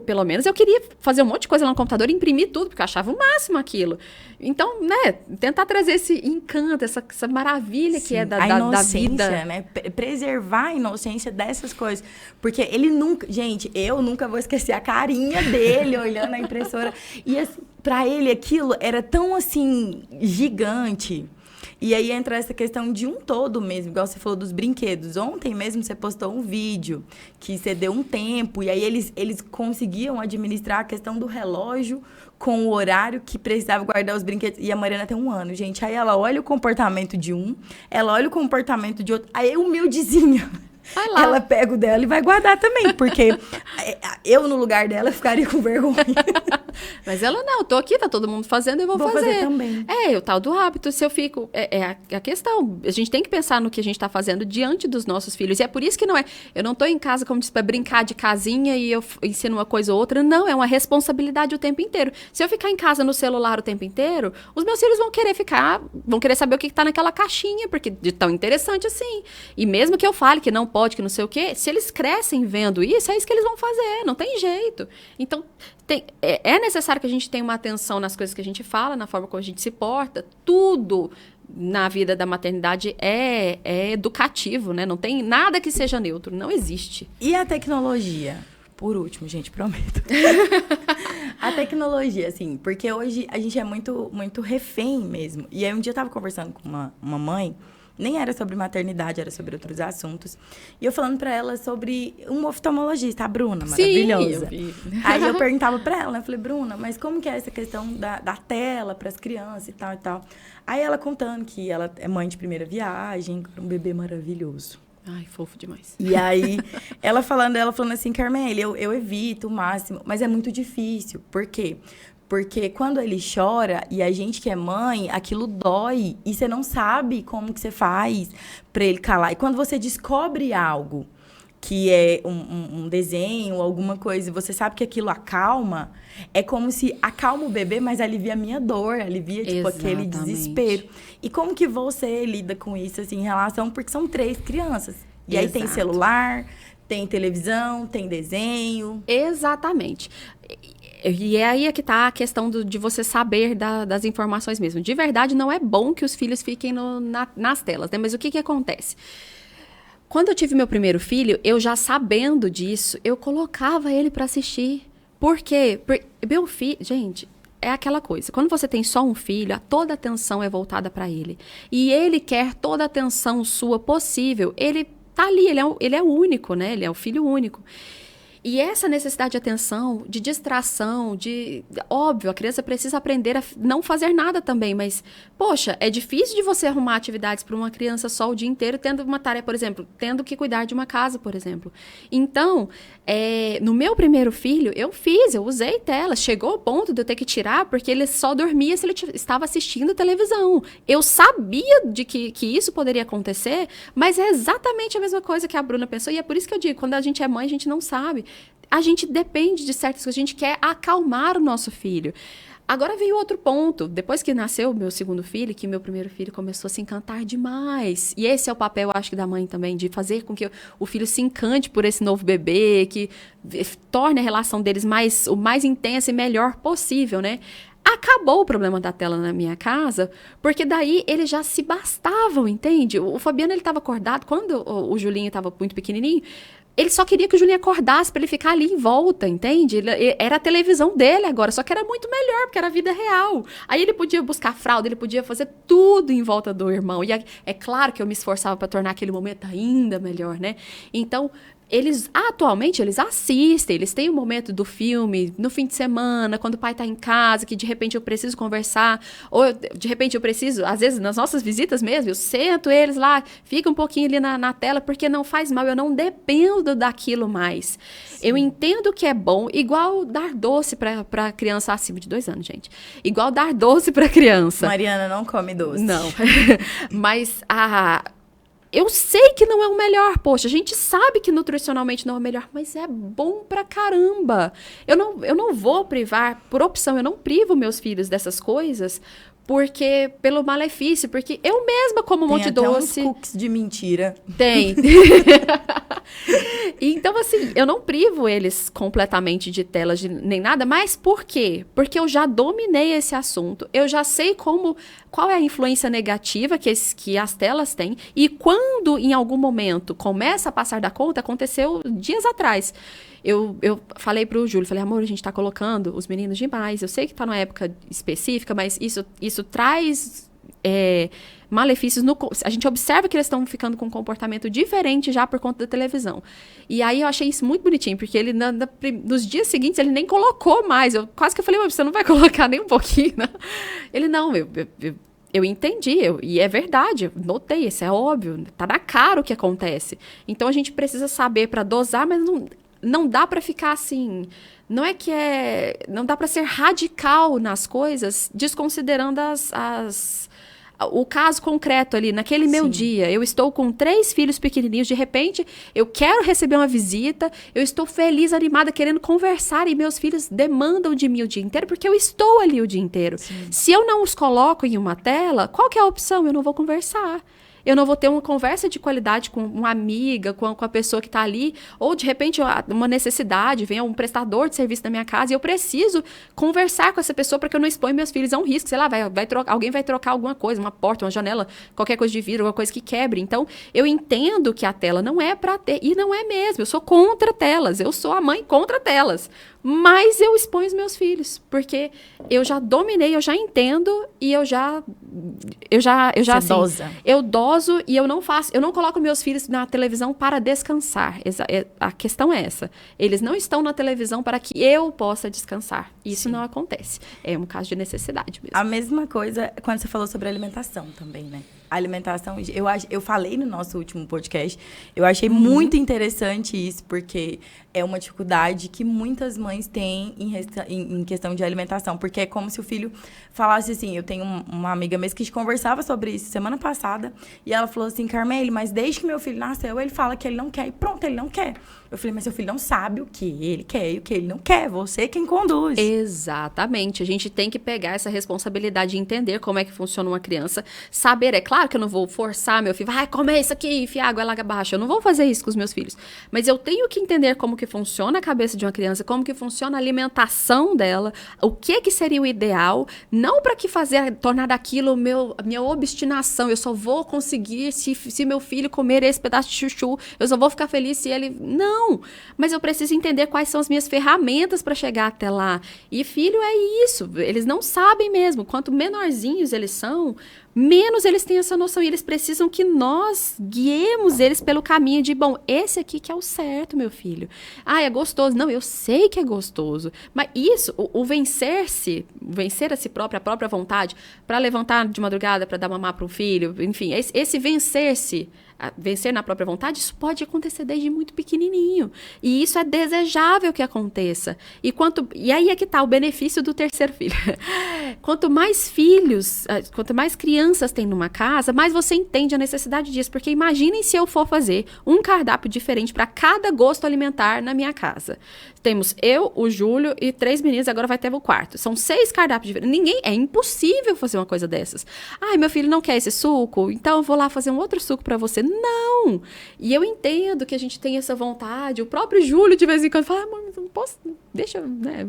Pelo menos, eu queria fazer um monte de coisa lá no computador e imprimir tudo, porque eu achava o máximo aquilo. Então, né, tentar trazer esse encanto, essa maravilha que é da vida. Né? Preservar a inocência dessas coisas. Porque ele nunca... Gente, eu nunca vou esquecer a carinha dele olhando a impressora. E assim, pra ele aquilo era tão assim gigante. E aí entra essa questão de um todo mesmo, igual você falou dos brinquedos. Ontem mesmo você postou um vídeo que você deu um tempo, e aí eles conseguiam administrar a questão do relógio com o horário que precisava guardar os brinquedos. E a Mariana tem 1 ano, gente. Aí ela olha o comportamento de um, ela olha o comportamento de outro. Aí humildezinha, ela pega o dela e vai guardar também, porque eu, no lugar dela, ficaria com vergonha. Mas ela não, eu tô aqui, tá todo mundo fazendo, eu vou fazer também. O tal do hábito, se eu fico... a questão, a gente tem que pensar no que a gente tá fazendo diante dos nossos filhos, e é por isso que eu não tô em casa, como disse, pra brincar de casinha e eu ensino uma coisa ou outra, não, é uma responsabilidade o tempo inteiro. Se eu ficar em casa no celular o tempo inteiro, os meus filhos vão querer saber o que tá naquela caixinha, porque de tão interessante assim. E mesmo que eu fale que não pode, que não sei o quê, se eles crescem vendo isso, é isso que eles vão fazer, não tem jeito. Então, é necessário que a gente tenha uma atenção nas coisas que a gente fala, na forma como a gente se porta, tudo na vida da maternidade é educativo, né? Não tem nada que seja neutro, não existe. E a tecnologia? Por último, gente, prometo. A tecnologia, assim, porque hoje a gente é muito, muito refém mesmo. E aí um dia eu tava conversando com uma mãe Nem era sobre maternidade, era sobre outros assuntos. E eu falando pra ela sobre um oftalmologista, a Bruna, maravilhosa. Sim, eu vi. Aí eu perguntava pra ela, né? Eu falei, Bruna, mas como que é essa questão da tela pras crianças e tal e tal? Aí ela contando que ela é mãe de primeira viagem, um bebê maravilhoso. Ai, fofo demais. E aí, ela falando assim, Carmele, eu evito o máximo, mas é muito difícil. Por quê? Porque quando ele chora, e a gente que é mãe, aquilo dói, e você não sabe como que você faz pra ele calar. E quando você descobre algo, que é um desenho, alguma coisa, e você sabe que aquilo acalma, é como se acalma o bebê, mas alivia a minha dor, alivia, tipo, aquele desespero. E como que você lida com isso, assim, em relação... Porque são 3 crianças. E aí tem celular, tem televisão, tem desenho. Exatamente. E é aí que tá a questão de você saber das informações mesmo. De verdade, não é bom que os filhos fiquem nas telas, né? Mas o que acontece? Quando eu tive meu primeiro filho, eu já sabendo disso, eu colocava ele para assistir. Por quê? Porque meu filho... Gente, é aquela coisa. Quando você tem só um filho, toda a atenção é voltada para ele. E ele quer toda a atenção sua possível. Ele tá ali, ele é único, né? Ele é o filho único. E essa necessidade de atenção, de distração, óbvio, a criança precisa aprender a não fazer nada também, mas, poxa, é difícil de você arrumar atividades para uma criança só o dia inteiro, tendo uma tarefa, por exemplo, tendo que cuidar de uma casa, por exemplo. Então, no meu primeiro filho, eu usei tela. Chegou ao ponto de eu ter que tirar, porque ele só dormia se ele estava assistindo televisão. Eu sabia de que isso poderia acontecer, mas é exatamente a mesma coisa que a Bruna pensou, e é por isso que eu digo, quando a gente é mãe, a gente não sabe. A gente depende de certas coisas, a gente quer acalmar o nosso filho. Agora veio outro ponto. Depois que nasceu o meu segundo filho, que meu primeiro filho começou a se encantar demais. E esse é o papel, eu acho, da mãe também, de fazer com que o filho se encante por esse novo bebê, que torne a relação deles o mais intensa e melhor possível, né? Acabou o problema da tela na minha casa, porque daí eles já se bastavam, entende? O Fabiano, ele estava acordado, quando o Julinho estava muito pequenininho, ele só queria que o Julinho acordasse para ele ficar ali em volta, entende? Era a televisão dele agora, só que era muito melhor, porque era a vida real. Aí ele podia buscar fralda, ele podia fazer tudo em volta do irmão. E é claro que eu me esforçava para tornar aquele momento ainda melhor, né? Então, atualmente, eles assistem, eles têm o momento do filme no fim de semana, quando o pai tá em casa, que de repente eu preciso conversar, ou de repente eu preciso, às vezes nas nossas visitas mesmo, eu sento eles lá, fica um pouquinho ali na tela, porque não faz mal, eu não dependo daquilo mais. Sim. Eu entendo que é bom, igual dar doce pra criança acima de 2 anos, gente. Igual dar doce pra criança. Mariana não come doce. Não. Mas eu sei que não é o melhor, poxa, a gente sabe que nutricionalmente não é o melhor, mas é bom pra caramba. Eu não vou privar, por opção, eu não privo meus filhos dessas coisas, porque pelo malefício, porque eu mesma como um monte de doce. Tem até uns cookies de mentira. Tem. Então, assim, eu não privo eles completamente de telas nem nada, mas por quê? Porque eu já dominei esse assunto, eu já sei qual é a influência negativa que as telas têm, e quando em algum momento começa a passar da conta, aconteceu dias atrás. Eu falei pro Júlio, falei, amor, a gente tá colocando os meninos demais, eu sei que tá numa época específica, mas isso traz malefícios. A gente observa que eles estão ficando com um comportamento diferente já por conta da televisão. E aí eu achei isso muito bonitinho, porque ele nos dias seguintes ele nem colocou mais. Eu quase que eu falei, mas você não vai colocar nem um pouquinho, né? Ele, não, eu entendi, e é verdade, eu notei, isso é óbvio, tá na cara o que acontece. Então a gente precisa saber para dosar, mas não dá para ficar assim, não dá para ser radical nas coisas, desconsiderando o caso concreto ali, naquele meu dia. Eu estou com 3 filhos pequenininhos, de repente eu quero receber uma visita, eu estou feliz, animada, querendo conversar, e meus filhos demandam de mim o dia inteiro, porque eu estou ali o dia inteiro. Sim. Se eu não os coloco em uma tela, qual que é a opção? Eu não vou conversar. Eu não vou ter uma conversa de qualidade com uma amiga, com a pessoa que está ali, ou de repente uma necessidade, vem um prestador de serviço na minha casa e eu preciso conversar com essa pessoa para que eu não exponha meus filhos a um risco, sei lá, alguém vai trocar alguma coisa, uma porta, uma janela, qualquer coisa de vidro, alguma coisa que quebre. Então, eu entendo que a tela não é para ter, e não é mesmo, eu sou contra telas, eu sou a mãe contra telas, mais eu exponho os meus filhos, porque eu já dominei, eu já entendo e eu já assim, dosa. Eu doso e eu não coloco meus filhos na televisão para descansar. A questão é essa. Eles não estão na televisão para que eu possa descansar. Isso não acontece. É um caso de necessidade mesmo. A mesma coisa quando você falou sobre alimentação também, né? A alimentação, eu falei no nosso último podcast, eu achei muito interessante isso, porque é uma dificuldade que muitas mães têm em questão de alimentação, porque é como se o filho falasse assim, eu tenho uma amiga mesmo que conversava sobre isso semana passada, e ela falou assim, Carmele, mas desde que meu filho nasceu, ele fala que ele não quer, e pronto, ele não quer. Eu falei, mas seu filho não sabe o que ele quer e o que ele não quer, você é quem conduz. Exatamente, a gente tem que pegar essa responsabilidade de entender como é que funciona uma criança, saber, é claro que eu não vou forçar meu filho, vai comer isso aqui, enfiar água lá abaixo, eu não vou fazer isso com os meus filhos, mas eu tenho que entender como que funciona a cabeça de uma criança, como que funciona a alimentação dela, o que seria o ideal, não para que tornar daquilo minha obstinação, eu só vou conseguir se meu filho comer esse pedaço de chuchu, eu só vou ficar feliz se ele... Não, mas eu preciso entender quais são as minhas ferramentas para chegar até lá. E filho é isso, eles não sabem mesmo, quanto menorzinhos eles são, menos eles têm essa noção, e eles precisam que nós guiemos eles pelo caminho de, bom, esse aqui que é o certo, meu filho. Ah, é gostoso. Não, eu sei que é gostoso. Mas isso, o vencer a si próprio, a própria vontade, para levantar de madrugada, para dar mamar para um filho, enfim, esse vencer na própria vontade, isso pode acontecer desde muito pequenininho. E isso é desejável que aconteça. E aí é que está o benefício do terceiro filho. Quanto mais filhos, quanto mais crianças tem numa casa, mais você entende a necessidade disso. Porque imaginem se eu for fazer um cardápio diferente para cada gosto alimentar na minha casa. Temos eu, o Júlio e 3 meninos, agora vai ter o quarto. São 6 cardápios diferentes. É impossível fazer uma coisa dessas. Ai, meu filho não quer esse suco, então eu vou lá fazer um outro suco para você. Não! E eu entendo que a gente tem essa vontade. O próprio Júlio, de vez em quando, fala, mãe, não posso, deixa, né?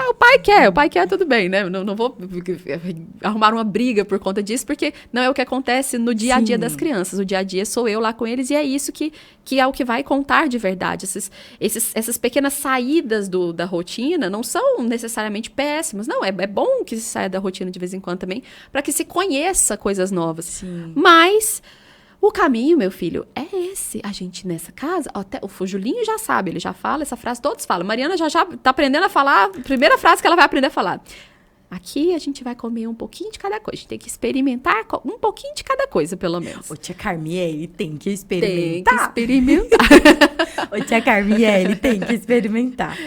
O pai quer, tudo bem, né? Não vou arrumar uma briga por conta disso, porque não é o que acontece no dia a dia das crianças. O dia a dia sou eu lá com eles, e é isso que é o que vai contar de verdade. Essas pequenas saídas da rotina não são necessariamente péssimas. Não, é bom que se saia da rotina de vez em quando também, para que se conheça coisas novas. Sim. Mas o caminho, meu filho, é esse. A gente nessa casa, até o Julinho já sabe, ele já fala essa frase, todos falam. Mariana já tá aprendendo a falar, a primeira frase que ela vai aprender a falar. Aqui a gente vai comer um pouquinho de cada coisa. A gente tem que experimentar um pouquinho de cada coisa, pelo menos. Ô, tia Carmiele, tem que experimentar. Tem que experimentar. Ô, tia Carmiele, tem que experimentar.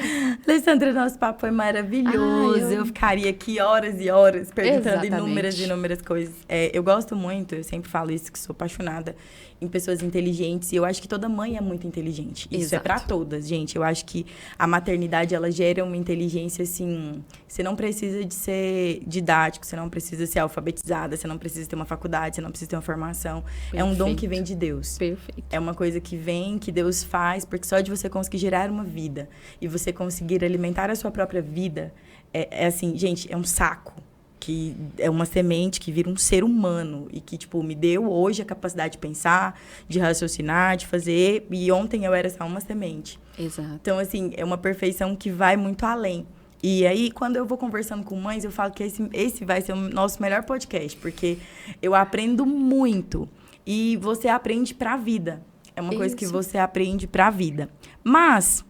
Alessandra, nosso papo foi maravilhoso. Eu ficaria aqui horas e horas perguntando inúmeras coisas. Eu gosto muito, eu sempre falo isso, que sou apaixonada em pessoas inteligentes. E eu acho que toda mãe é muito inteligente. Isso é pra todas, gente. Eu acho que a maternidade, ela gera uma inteligência, assim... Você não precisa de ser didático, você não precisa ser alfabetizada, você não precisa ter uma faculdade, você não precisa ter uma formação. Perfeito. É um dom que vem de Deus. Perfeito. É uma coisa que vem, que Deus faz, porque só de você conseguir gerar uma vida e você conseguir alimentar a sua própria vida, é assim, gente, é um saco. Que é uma semente que vira um ser humano e que, tipo, me deu hoje a capacidade de pensar, de raciocinar, de fazer. E ontem eu era só uma semente. Exato. Então, assim, é uma perfeição que vai muito além. E aí, quando eu vou conversando com mães, eu falo que esse vai ser o nosso melhor podcast, porque eu aprendo muito. E você aprende pra vida. É uma coisa que você aprende pra vida. Mas...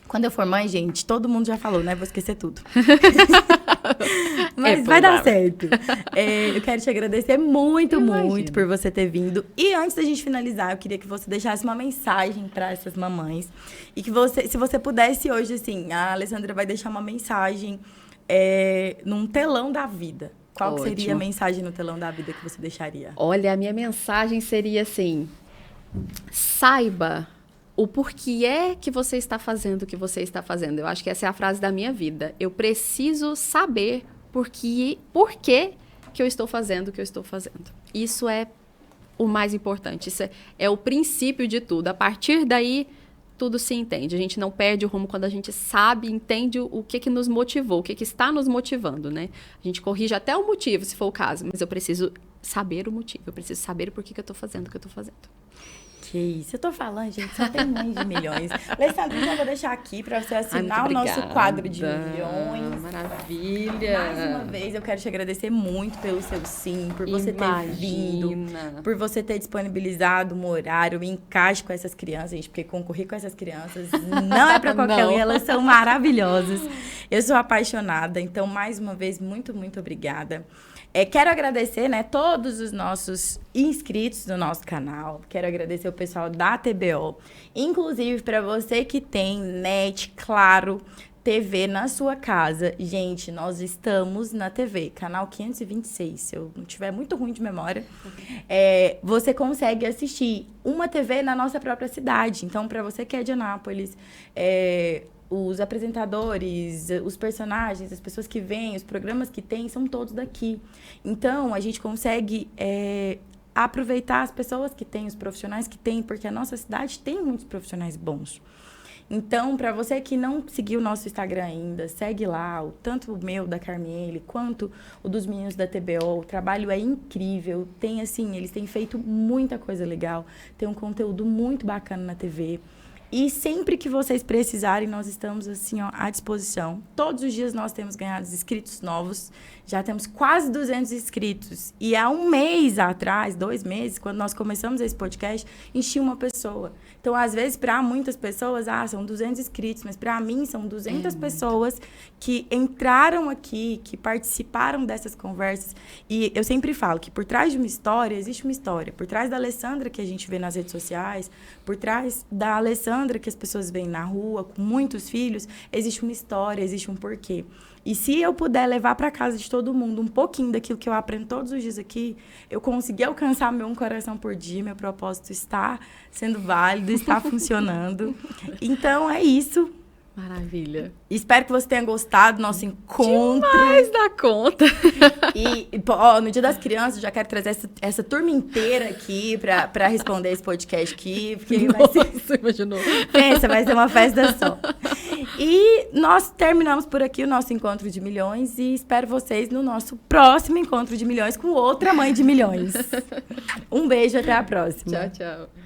Quando eu for mãe, gente, todo mundo já falou, né? Vou esquecer tudo. Mas vai dar certo. Eu quero te agradecer muito por você ter vindo. E antes da gente finalizar, eu queria que você deixasse uma mensagem para essas mamães. E que você, se você pudesse hoje, assim, a Alessandra vai deixar uma mensagem num telão da vida. Qual seria a mensagem no telão da vida que você deixaria? Olha, a minha mensagem seria assim... Saiba... o porquê é que você está fazendo o que você está fazendo. Eu acho que essa é a frase da minha vida. Eu preciso saber por que que eu estou fazendo o que eu estou fazendo. Isso é o mais importante. Isso é o princípio de tudo. A partir daí, tudo se entende. A gente não perde o rumo quando a gente sabe, entende o que nos motivou, o que está nos motivando, né? A gente corrige até o motivo, se for o caso. Mas eu preciso saber o motivo. Eu preciso saber por que eu estou fazendo o que eu estou fazendo. Que isso, eu tô falando, gente, só tem mãe de milhões. Alessandrinha, eu vou deixar aqui para você assinar o nosso quadro de milhões. Maravilha. Mais uma vez, eu quero te agradecer muito pelo seu sim, por você ter vindo, por você ter disponibilizado um horário, um encaixe com essas crianças, gente, porque concorrer com essas crianças não é para qualquer um, elas são maravilhosas. Eu sou apaixonada, então, mais uma vez, muito, muito obrigada. Quero agradecer, né, todos os nossos inscritos no nosso canal. Quero agradecer o pessoal da TBO. Inclusive, para você que tem NET, Claro, TV na sua casa. Gente, nós estamos na TV, canal 526. Se eu não tiver muito ruim de memória, você consegue assistir uma TV na nossa própria cidade. Então, para você que é de Anápolis, os apresentadores, os personagens, as pessoas que vêm, os programas que tem, são todos daqui. Então, a gente consegue aproveitar as pessoas que tem, os profissionais que tem, porque a nossa cidade tem muitos profissionais bons. Então, para você que não seguiu o nosso Instagram ainda, segue lá, tanto o meu, da Carmiele, quanto o dos meninos da TBO. O trabalho é incrível. Tem, assim, eles têm feito muita coisa legal. Tem um conteúdo muito bacana na TV. E sempre que vocês precisarem, nós estamos, assim, ó, à disposição. Todos os dias nós temos ganhado inscritos novos. Já temos quase 200 inscritos. E há um mês atrás, 2 meses, quando nós começamos esse podcast, enchi uma pessoa. Então, às vezes, para muitas pessoas, são 200 inscritos. Mas, para mim, são 200 pessoas que entraram aqui, que participaram dessas conversas. E eu sempre falo que por trás de uma história, existe uma história. Por trás da Alessandra, que a gente vê nas redes sociais, por trás da Alessandra, que as pessoas veem na rua, com muitos filhos, existe uma história, existe um porquê. E se eu puder levar para casa de todo mundo um pouquinho daquilo que eu aprendo todos os dias aqui, eu consegui alcançar meu 1 coração por dia, meu propósito está sendo válido, está funcionando. Então, é isso. Maravilha. Espero que você tenha gostado do nosso encontro. Demais da conta. E no Dia das Crianças, já quero trazer essa turma inteira aqui para responder esse podcast aqui. Porque Nossa, imaginou. Pensa, vai ser uma festa só. E nós terminamos por aqui o nosso Encontro de Milhões e espero vocês no nosso próximo Encontro de Milhões com outra mãe de milhões. Um beijo, até a próxima. Tchau, tchau.